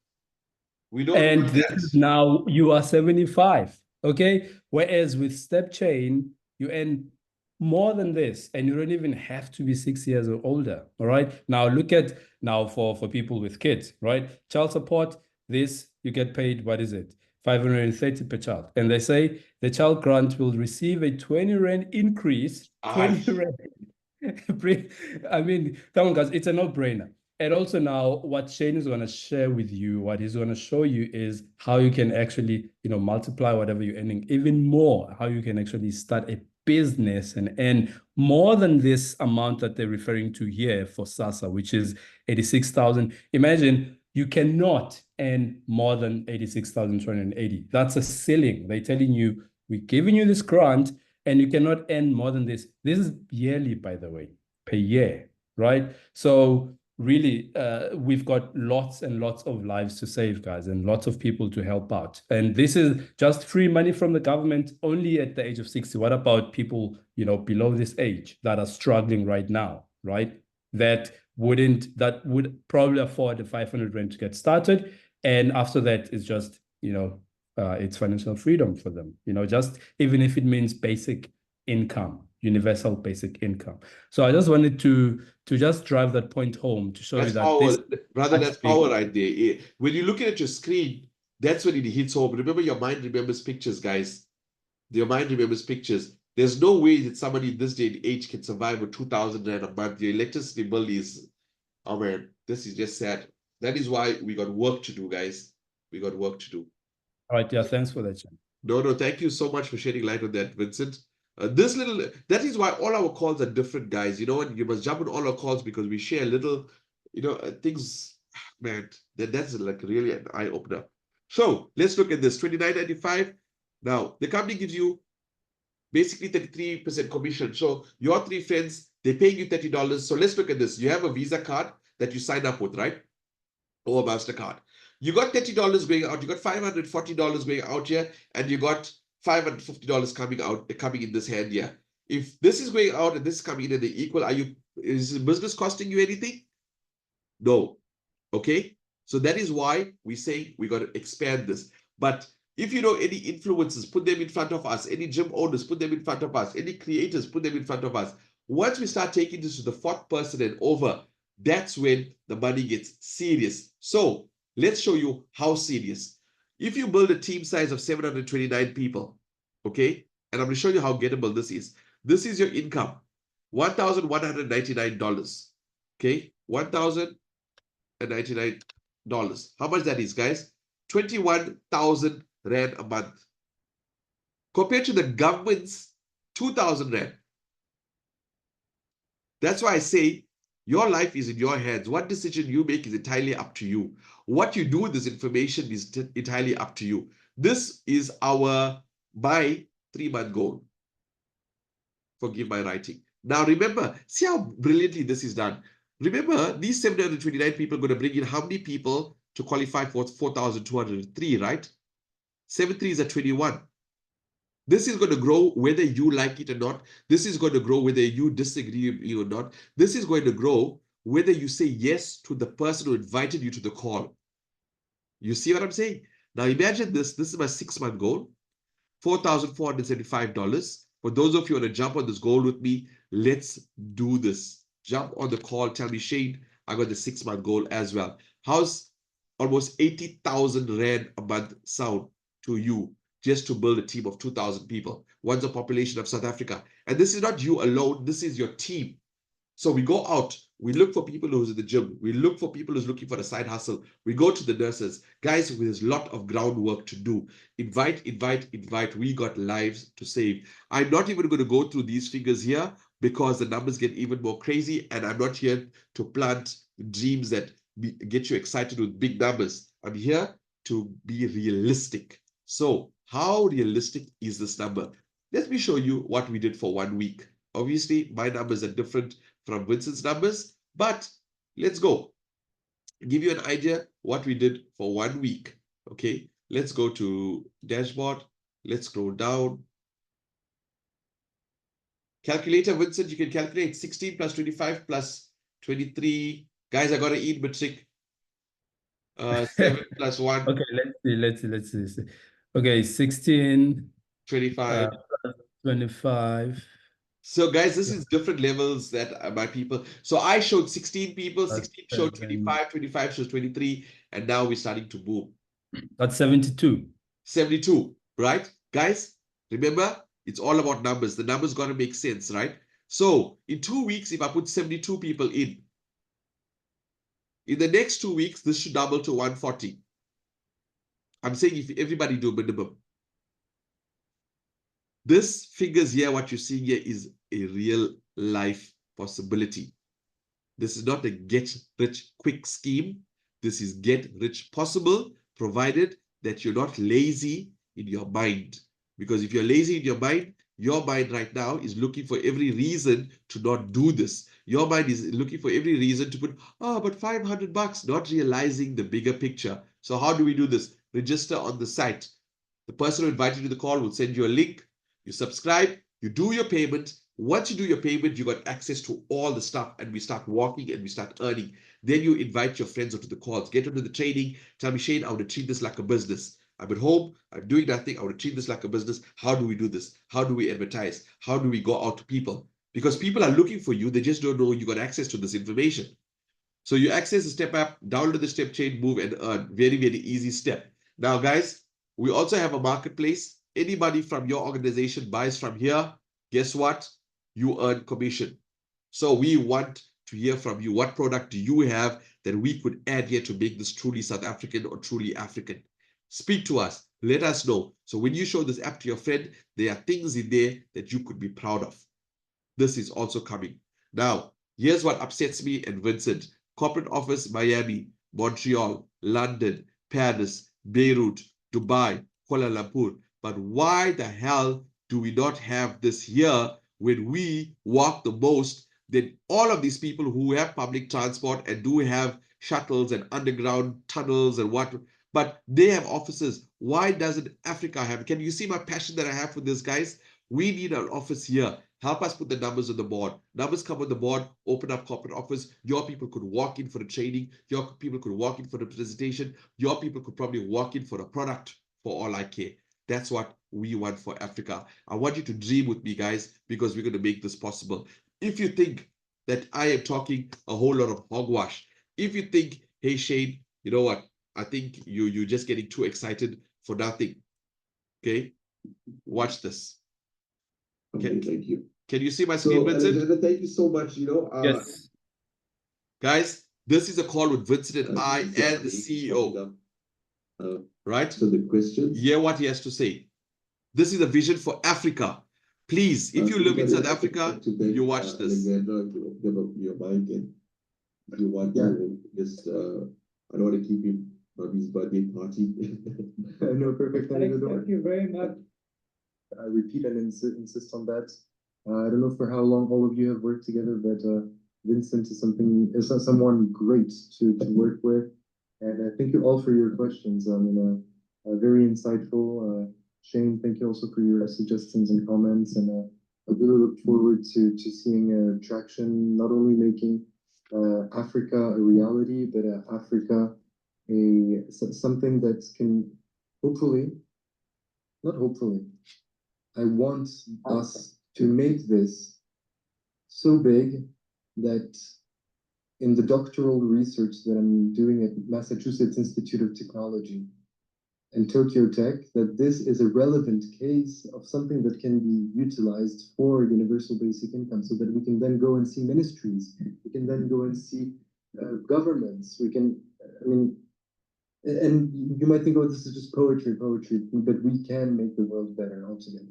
A: We don't
D: And
A: want
D: this
A: that.
D: is now you are 75. Okay. Whereas with step chain, you earn more than this, and you don't even have to be 6 years or older. All right. Now look at now for people with kids, right? Child support, this you get paid, what is it? 530 per child. And they say the child grant will receive a 20 rand increase. 20 rand. I mean, come on, guys, it's a no-brainer. And also now what Shane is going to share with you, what he's going to show you is how you can actually, multiply whatever you're earning even more, how you can actually start a business and earn more than this amount that they're referring to here for SASSA, which is 86,000. Imagine you cannot earn more than 86,280. That's a ceiling. They're telling you, we're giving you this grant and you cannot earn more than this. This is yearly, by the way, per year, right? So really, we've got lots and lots of lives to save, guys, and lots of people to help out. And this is just free money from the government only at the age of 60. What about people, below this age that are struggling right now, right? That would probably afford the 500 rand to get started. And after that, it's just, it's financial freedom for them, just even if it means basic income, universal basic income. So I just wanted to just drive that point home to show
A: That's
D: you that
A: power,
D: this
A: brother. That's power right there. When you're looking at your screen, that's when it hits home. Remember, your mind remembers pictures, guys. Your mind remembers pictures. There's no way that somebody in this day and age can survive with 2,000 rand a month. Your electricity bill is, oh man, this is just sad. That is why we got work to do, guys. We got work to do.
D: All right, yeah, thanks for that, Sean.
A: No, thank you so much for shedding light on that, Vincent. That is why all our calls are different, guys. You know what? You must jump on all our calls because we share little, things, man, that's like really an eye-opener. So let's look at this, $29.95. Now, the company gives you basically 33% commission. So your three friends, they're paying you $30. So let's look at this. You have a Visa card that you sign up with, right? Or a MasterCard. You got $30 going out, you got $540 going out here, and you got $550 coming in this hand here. If this is going out and this is coming in and they're equal, is the business costing you anything? No. Okay. So that is why we say we got to expand this. But if you know any influencers, put them in front of us. Any gym owners, put them in front of us. Any creators, put them in front of us. Once we start taking this to the fourth person and over, that's when the money gets serious. So let's show you how serious. If you build a team size of 729 people, okay, and I'm going to show you how gettable this is. This is your income, $1,199. Okay, $1,099. How much that is, guys? 21,000 Rand a month. Compared to the government's 2,000 Rand. That's why I say your life is in your hands. What decision you make is entirely up to you. What you do with this information is entirely up to you. This is my 3-month goal. Forgive my writing. Now remember, see how brilliantly this is done. Remember, these 729 people are going to bring in how many people to qualify for 4,203, right? 7 3s are 21. This is going to grow whether you like it or not. This is going to grow whether you disagree or not. This is going to grow whether you say yes to the person who invited you to the call. You see what I'm saying? Now imagine this. This is my 6-month goal, $4,475. For those of you who want to jump on this goal with me, let's do this. Jump on the call. Tell me, Shane, I got the 6-month goal as well. How's almost 80,000 Rand a month sound to you just to build a team of 2,000 people? One's the population of South Africa. And this is not you alone. This is your team. So we go out, we look for people who's in the gym. We look for people who's looking for a side hustle. We go to the nurses. Guys, there's a lot of groundwork to do. Invite. We got lives to save. I'm not even going to go through these figures here because the numbers get even more crazy. And I'm not here to plant dreams that get you excited with big numbers. I'm here to be realistic. So how realistic is this number? Let me show you what we did for 1 week. Obviously, my numbers are different from Vincent's numbers, but let's go. Give you an idea what we did for 1 week. Okay, let's go to dashboard. Let's scroll down. Calculator, Vincent, you can calculate 16 plus 25 plus 23. Guys, I got to eat matric. 7 plus 1.
D: Okay, let's see. Okay, 16,
A: 25.
D: 25.
A: So guys, this is different levels that my people. So I showed 16 people, 16 showed 25, 25 shows 23, and now we're starting to boom.
D: That's 72.
A: 72, right? Guys, remember, it's all about numbers. The numbers got to make sense, right? So in 2 weeks, if I put 72 people in the next 2 weeks, this should double to 140. I'm saying if everybody do minimum. This figures here, what you're seeing here is a real life possibility. This is not a get rich quick scheme. This is get rich possible, provided that you're not lazy in your mind. Because if you're lazy in your mind right now is looking for every reason to not do this. Your mind is looking for every reason to put, but $500, not realizing the bigger picture. So how do we do this? Register on the site. The person who invited you to the call will send you a link. You subscribe, you do your payment. Once you do your payment, you got access to all the stuff and we start walking and we start earning. Then you invite your friends onto the calls, get into the training. Tell me, Shane, I want to treat this like a business. I'm at home, I'm doing nothing. I want to treat this like a business. How do we do this? How do we advertise? How do we go out to people? Because people are looking for you. They just don't know you got access to this information. So you access the step app, download the step chain, move and earn. Very, very easy step. Now, guys, we also have a marketplace. Anybody from your organization buys from here, guess what? You earn commission. So we want to hear from you. What product do you have that we could add here to make this truly South African or truly African? Speak to us. Let us know. So when you show this app to your friend, there are things in there that you could be proud of. This is also coming. Now, here's what upsets me and Vincent. Corporate office, Miami, Montreal, London, Paris, Beirut, Dubai, Kuala Lumpur. But why the hell do we not have this here when we walk the most than all of these people who have public transport and do have shuttles and underground tunnels and what, but they have offices. Why doesn't Africa have? Can you see my passion that I have for this, guys? We need an office here. Help us put the numbers on the board. Numbers come on the board, open up corporate office. Your people could walk in for the training. Your people could walk in for the presentation. Your people could probably walk in for a product, for all I care. That's what we want for Africa. I want you to dream with me, guys, because we're going to make this possible. If you think that I am talking a whole lot of hogwash, if you think, hey, Shane, you know what? I think you're just getting too excited for nothing. Okay? Watch this.
E: Okay, thank you.
A: Can you see my screen, Vincent?
E: Alexander, thank you so much.
D: Yes.
A: Guys, this is a call with Vincent and I and the CEO. Right?
E: So the questions.
A: Hear what he has to say. This is a vision for Africa. Please, if you live in South Africa, you watch this.
E: Alexander, give up your mic and if you want to just I don't want to keep him from his birthday party.
F: No, perfect.
G: Thank you very much.
F: I repeat and insist on that. I don't know for how long all of you have worked together, but Vincent is someone great to work with. And thank you all for your questions. I mean, very insightful. Shane, thank you also for your suggestions and comments. And I really look forward to seeing traction, not only making Africa a reality, but Africa something that can hopefully, not hopefully, I want us to make this so big that in the doctoral research that I'm doing at Massachusetts Institute of Technology and Tokyo Tech, that this is a relevant case of something that can be utilized for universal basic income, so that we can then go and see ministries, we can then go and see governments, we can, I mean, and you might think, oh, this is just poetry, but we can make the world better altogether.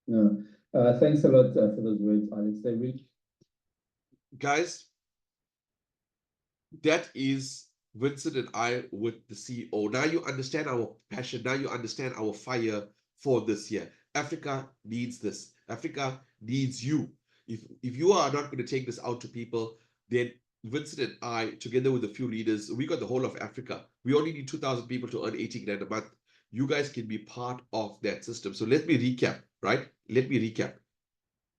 G: No, thanks a lot for those words, Alex. They really...
A: Guys, that is Vincent and I with the CEO. Now you understand our passion. Now you understand our fire for this year. Africa needs this. Africa needs you. If you are not going to take this out to people, then Vincent and I, together with a few leaders, we got the whole of Africa. We only need 2,000 people to earn 80 grand a month. You guys can be part of that system. So let me recap, right? Let me recap.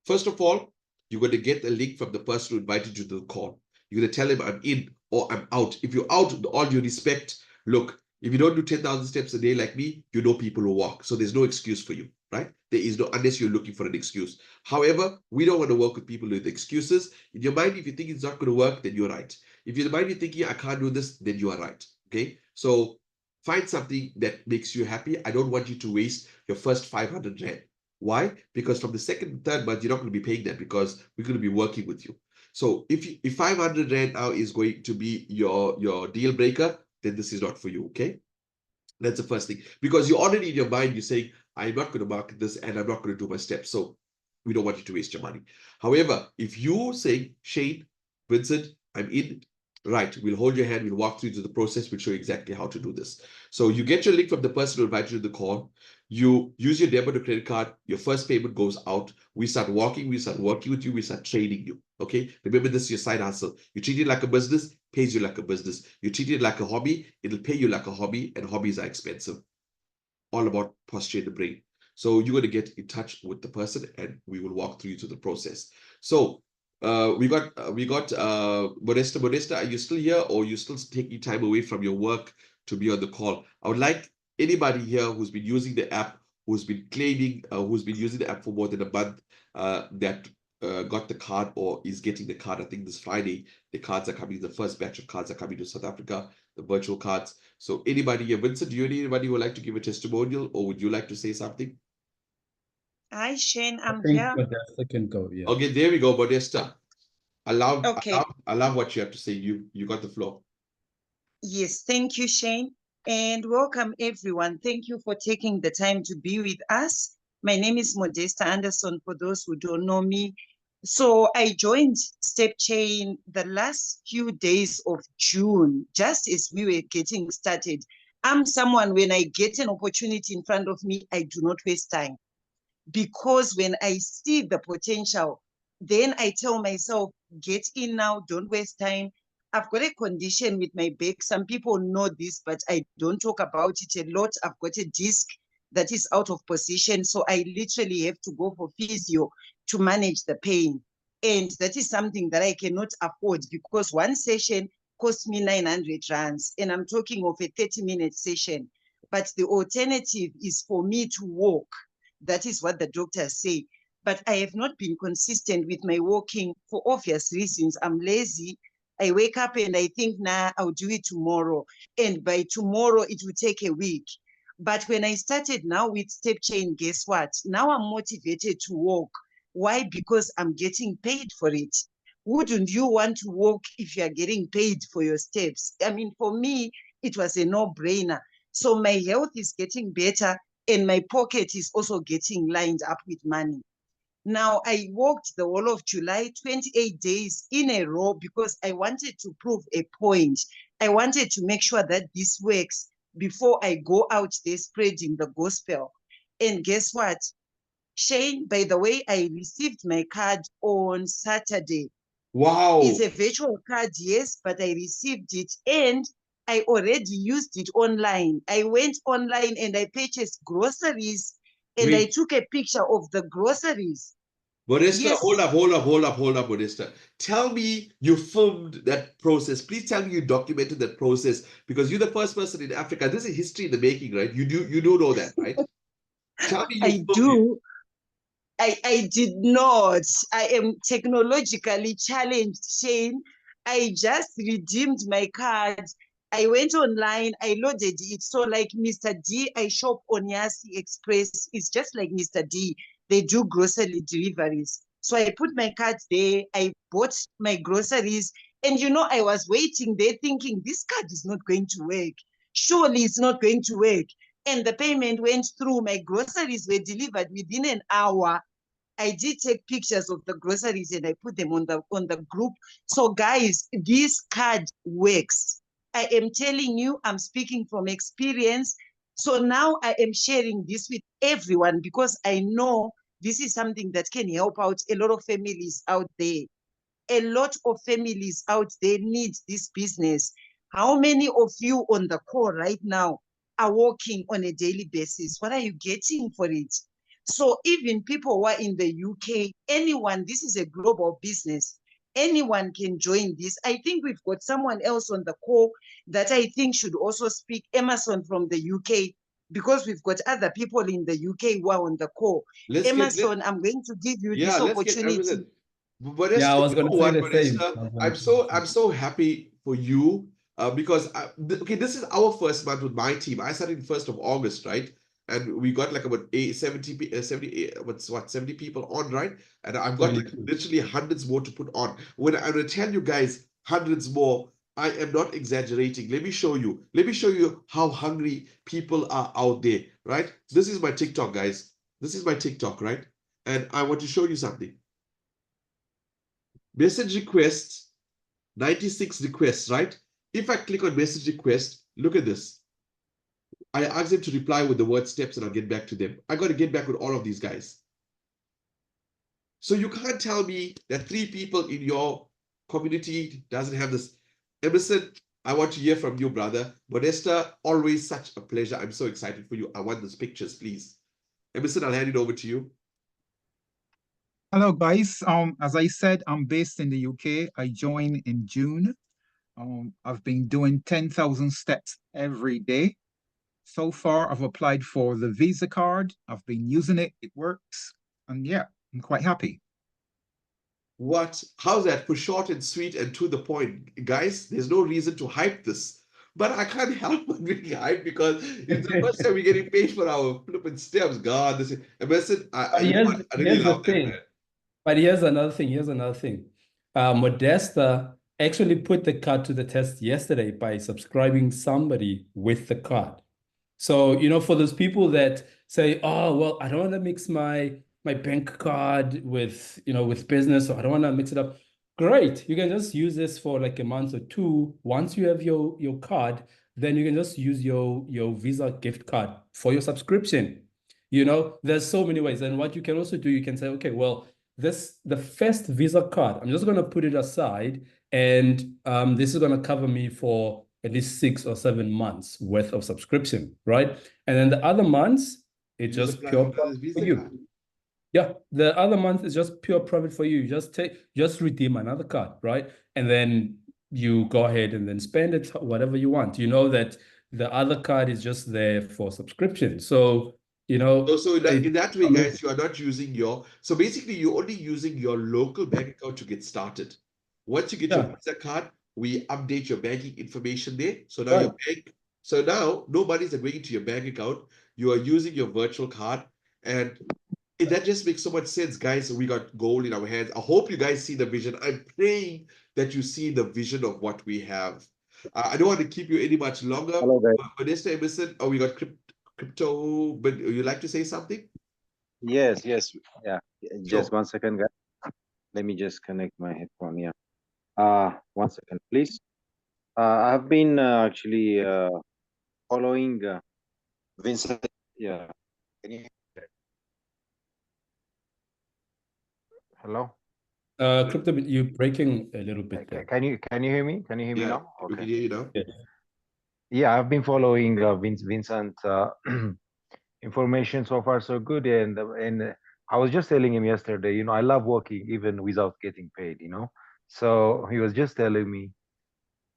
A: First of all, you're going to get a link from the person who invited you to the call. You're going to tell him I'm in or I'm out. If you're out, all due respect, look, if you don't do 10,000 steps a day like me, you know people who walk. So there's no excuse for you, right? There is no, unless you're looking for an excuse. However, we don't want to work with people with excuses. In your mind, if you think it's not going to work, then you're right. If in your mind you're thinking, I can't do this, then you are right, okay? So find something that makes you happy. I don't want you to waste your first 500 rand. Why? Because from the second and third month, you're not going to be paying that because we're going to be working with you. So if 500 rand now is going to be your deal breaker, then this is not for you, okay? That's the first thing. Because you're already in your mind, you're saying, I'm not going to market this and I'm not going to do my steps. So we don't want you to waste your money. However, if you say, Shane, Vincent, I'm in, right, we'll hold your hand, we'll walk through to the process, we'll show you exactly how to do this. So you get your link from the person who invited you to the call, you use your debit or credit card, your first payment goes out, we start working with you, we start training you, okay? Remember, this is your side hustle. You treat it like a business, pays you like a business. You treat it like a hobby, it'll pay you like a hobby, and hobbies are expensive. All about posture in the brain. So you're going to get in touch with the person and we will walk through you to the process. So we got Modesta. Modesta, are you still here or you still taking time away from your work to be on the call? I would like anybody here who's been using the app, who's been claiming, who's been using the app for more than a month, that got the card or is getting the card. I think this Friday, the cards are coming, the first batch of cards are coming to South Africa, the virtual cards. So anybody here, Vincent, do you need anybody who would like to give a testimonial or would you like to say something?
H: Hi, Shane, I'm
D: I think
H: here.
D: Modesta can go, yeah.
A: Okay, there we go, Modesta.
H: Okay.
A: I love what you have to say. You got the floor.
H: Yes, thank you, Shane. And welcome, everyone. Thank you for taking the time to be with us. My name is Modesta Anderson, for those who don't know me. So I joined Step Chain the last few days of June, just as we were getting started. I'm someone, when I get an opportunity in front of me, I do not waste time, because when I see the potential, then I tell myself, get in now, don't waste time. I've got a condition with my back. Some people know this, but I don't talk about it a lot. I've got a disc that is out of position. So I literally have to go for physio to manage the pain. And that is something that I cannot afford, because one session costs me 900 rands. And I'm talking of a 30-minute session. But the alternative is for me to walk. That is what the doctors say. But I have not been consistent with my walking for obvious reasons. I'm lazy. I wake up and I think, nah, I'll do it tomorrow. And by tomorrow, it will take a week. But when I started now with Step Chain, guess what? Now I'm motivated to walk. Why? Because I'm getting paid for it. Wouldn't you want to walk if you're getting paid for your steps? I mean, for me, it was a no-brainer. So my health is getting better and my pocket is also getting lined up with money. Now, I walked the whole of July, 28 days in a row, because I wanted to prove a point. I wanted to make sure that this works before I go out there spreading the gospel. And guess what? Shane, by the way, I received my card on Saturday.
A: Wow.
H: It's a virtual card, yes, but I received it and I already used it online. I went online and I purchased groceries and I
A: Wait,
H: took a picture of the groceries.
A: Modesta,
H: Yes.
A: hold up, Modesta. Tell me you filmed that process. Please tell me you documented that process, because you're the first person in Africa. This is history in the making, right? You do know that, right? Tell me you
H: I
A: filmed it.
H: do. I did not. I am technologically challenged, Shane. I just redeemed my card. I went online, I loaded it. So, like Mr. D, I shop on Yasi Express. It's just like Mr. D. They do grocery deliveries. So I put my card there. I bought my groceries. And I was waiting there thinking, this card is not going to work. Surely it's not going to work. And the payment went through. My groceries were delivered within an hour. I did take pictures of the groceries and I put them on the group. So guys, this card works. I am telling you, I'm speaking from experience. So now I am sharing this with everyone, because I know this is something that can help out a lot of families out there. A lot of families out there need this business. How many of you on the call right now are working on a daily basis? What are you getting for it? So even people who are in the UK, anyone, this is a global business. Anyone can join this. I think we've got someone else on the call that I think should also speak, Emerson from the UK, because we've got other people in the UK who are on the call. Emerson, I'm going to give you this
A: Let's get
H: opportunity.
A: Emerson.
D: Yeah, I
A: Modesta,
D: was
A: you
D: going
A: know
D: to say
A: what,
D: the same.
A: Modesta? I'm so happy for you, because okay, this is our first month with my team. I started 1st of August, right? And we got like about 70 people on, right? And I've got like
D: 72.
A: literally hundreds more to put on. When I'm gonna tell you guys hundreds more, I am not exaggerating. Let me show you. Let me show you how hungry people are out there, right? This is my TikTok, guys. This is my TikTok, right? And I want to show you something. Message requests, 96 requests, right? If I click on message request, look at this. I ask them to reply with the word steps and I'll get back to them. I got to get back with all of these guys. So you can't tell me that 3 people in your community doesn't have this. Emerson, I want to hear from you, brother. Modesta, always such a pleasure. I'm so excited for you. I want those pictures, please. Emerson, I'll hand it over to you.
I: Hello, guys. As I said, I'm based in the UK. I joined in June. I've been doing 10,000 steps every day. So far, I've applied for the Visa card. I've been using it. It works. And yeah, I'm quite happy.
A: What? How's that? For short and sweet and to the point. Guys, there's no reason to hype this. But I can't help but being hyped, because it's the first time we're getting paid for our flipping steps. God, this is Emerson,
D: But
A: you know what? I really
D: here's the
A: love that,
D: thing.
A: man.
D: But here's another thing. Modesta actually put the card to the test yesterday by subscribing somebody with the card. So, for those people that say, oh, well, I don't want to mix my my bank card with, with business, so I don't want to mix it up. Great. You can just use this for like a month or two. Once you have your card, then you can just use your Visa gift card for your subscription. There's so many ways. And what you can also do, you can say, okay, well, the first Visa card, I'm just going to put it aside, and this is going to cover me for at least 6 or 7 months worth of subscription, right? And then the other months, it's
A: You
D: just
A: apply
D: pure
A: for
D: profit
A: this
D: for
A: Visa
D: you.
A: card.
D: Yeah, the other month is just pure profit for you. Just redeem another card, right? And then you go ahead and then spend it whatever you want. You know that the other card is just there for subscription. So,
A: So in that way,
D: amazing.
A: guys, you are not using so basically you're only using your local bank account to get started. Once you get your
D: Yeah.
A: Visa card, we update your banking information there. So now
D: Right.
A: no monies are going into your bank account. You are using your virtual card, and that just makes so much sense, guys. We got gold in our hands. I hope you guys see the vision. I'm praying that you see the vision of what we have. I don't want to keep you any much longer.
J: Hello, guys.
A: Vanessa Emerson, we got crypto, but you like to say something?
J: Yes, yes. Yeah. Just
A: Sure.
J: 1 second, guys. Let me just connect my headphone. Yeah. 1 second, please. I've been actually following Vincent. Yeah. Can you Hello?
D: Crypto, you're breaking a little bit there.
J: Can you hear me? Can you hear me
A: Yeah,
J: now?
A: we can
J: Okay.
A: hear you now.
D: Yes.
J: Yeah, I've been following Vincent information so far so good, and I was just telling him yesterday, I love working even without getting paid, So he was just telling me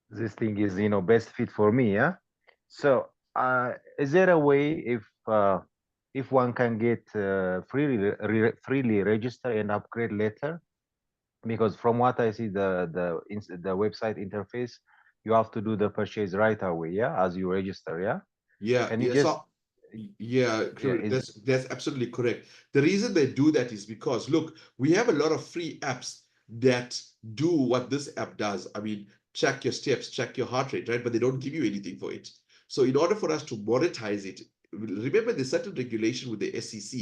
J: this thing is, best fit for me, yeah. So is there a way if one can get freely register and upgrade later? Because from what I see, the website interface, you have to do the purchase right away, yeah, as you register, yeah.
A: Yeah,
J: Can you
A: yeah.
J: just
A: So yeah,
J: yeah, is
A: that's absolutely correct. The reason they do that is because look, we have a lot of free apps that do what this app does. I mean, check your steps, check your heart rate, right? But they don't give you anything for it. So in order for us to monetize it, remember there's certain regulation with the SEC.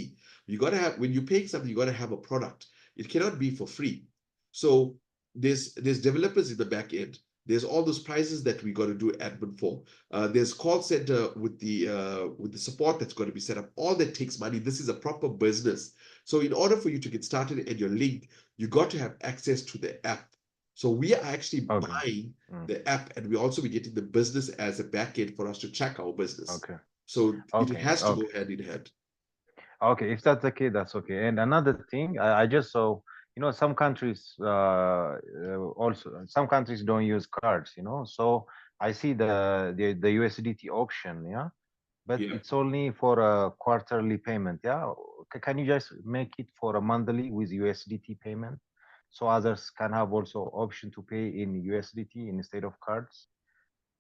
A: You gotta have when you're paying something, you gotta have a product. It cannot be for free. So there's developers in the back end. There's all those prices that we got to do admin for. There's call center with the support that's going to be set up. All that takes money. This is a proper business. So in order for you to get started and your link, you got to have access to the app. So we are actually buying the app, and we also be getting the business as a backend for us to check our business.
J: Okay.
A: So it
J: Okay.
A: has to
J: Okay.
A: go hand in hand.
J: Okay, if that's okay, that's okay. And another thing, I just saw, some countries also some countries don't use cards, So I see the USDT option, yeah, but
A: Yeah.
J: it's only for a quarterly payment, yeah. Can you just make it for a monthly with USDT payment, so others can have also option to pay in USDT instead of cards?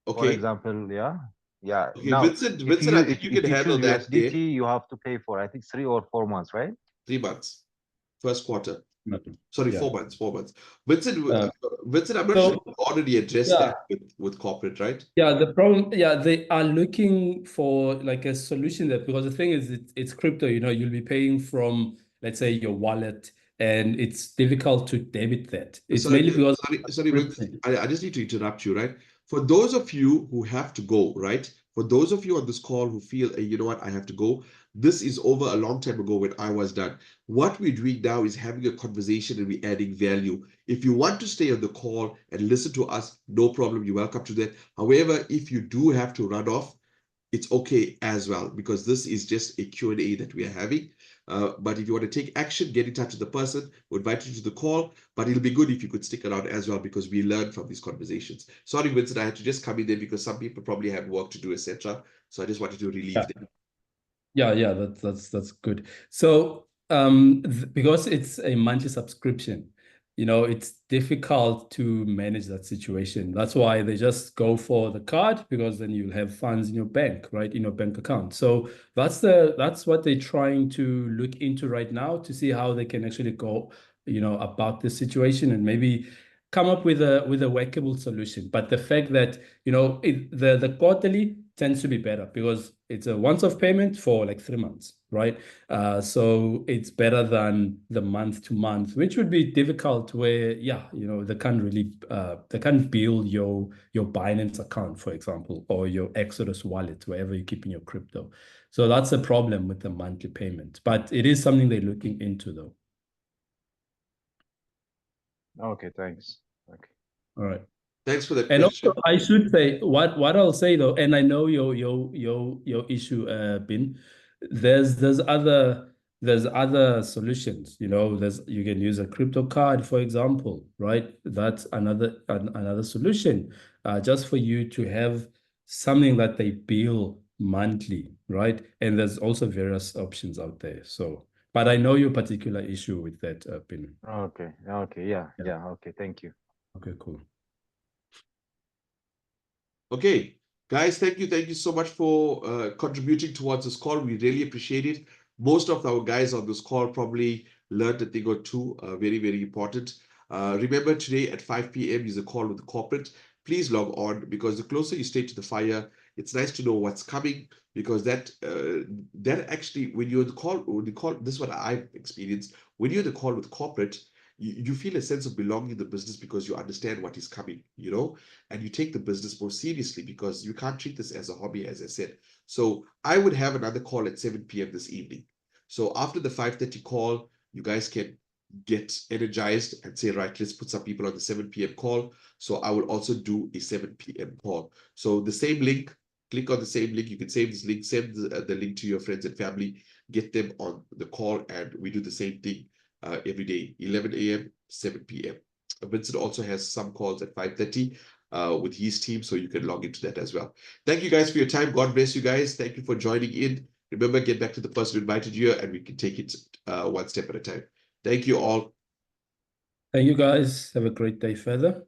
J: For
A: Okay.
J: example, yeah. Yeah.
A: Okay,
J: Now,
A: Vincent,
J: if
A: Vincent,
J: you
A: I
J: if,
A: think you
J: if
A: can
J: you choose
A: handle that there.
J: USDT, you have to pay for I think 3 or 4 months, right?
A: 3 months, first quarter.
D: Nothing.
A: Sorry,
D: Yeah.
A: 4 months. 4 months. Vincent,
D: Uh,
A: Vincent, I'm not
D: so,
A: sure you already addressed
D: yeah.
A: that with corporate, right?
D: Yeah, the problem, they are looking for like a solution that, because the thing is, it's crypto, you'll be paying from, let's say, your wallet, and it's difficult to debit that. It's mainly because
A: Sorry, Vincent, I just need to interrupt you, right? For those of you who have to go, right? For those of you on this call who feel, hey, you know what, I have to go. This is over a long time ago when I was done. What we're doing now is having a conversation and we're adding value. If you want to stay on the call and listen to us, no problem. You're welcome to that. However, if you do have to run off, it's okay as well, because this is just a Q&A that we are having. But if you want to take action, get in touch with the person, we'll invite you to the call, but it'll be good if you could stick around as well, because we learn from these conversations. Sorry, Vincent, I had to just come in there because some people probably have work to do, etc. So I just wanted to relieve them.
D: Yeah, that's good. So because it's a monthly subscription, it's difficult to manage that situation. That's why they just go for the card, because then you'll have funds in your bank, right? In your bank account. So that's what they're trying to look into right now, to see how they can actually go, about this situation, and maybe come up with a workable solution. But the fact that, the quarterly tends to be better because it's a once-off payment for like 3 months, right? So it's better than the month to month, which would be difficult where, yeah, you know, they can't really they can't build your Binance account, for example, or your Exodus wallet, wherever you're keeping your crypto. So that's a problem with the monthly payment, but it is something they're looking into though.
J: Okay, thanks. Okay.
D: All right.
A: Thanks for that
D: And
A: question.
D: also, I should say what I'll say though, and I know your issue, Bin. There's other solutions. You know, you can use a crypto card, for example, right? That's another solution, just for you to have something that they bill monthly, right? And there's also various options out there. So, but I know your particular issue with that, Bin.
J: Okay. Yeah. Okay. Thank you.
D: Okay, cool.
A: Okay, guys, thank you so much for contributing towards this call. We really appreciate it. Most of our guys on this call probably learned a thing or two, very, very important. Remember today at 5 p.m. is a call with the corporate. Please log on because the closer you stay to the fire, it's nice to know what's coming because that actually, when you're the call, this is what I've experienced. When you're the call with corporate, you feel a sense of belonging in the business because you understand what is coming, you know, and you take the business more seriously because you can't treat this as a hobby, as I said. So I would have another call at 7 p.m. this evening. So after the 5:30 call, you guys can get energized and say, right, let's put some people on the 7 p.m. call. So I will also do a 7 p.m. call. So the same link, click on the same link. You can save this link, send the link to your friends and family, get them on the call, and we do the same thing every day, 11 a.m., 7 p.m. Vincent also has some calls at 5:30 with his team, so you can log into that as well. Thank you guys for your time. God bless you guys. Thank you for joining in. Remember, get back to the person who invited you, and we can take it one step at a time. Thank you all.
D: Thank you guys. Have a great day further.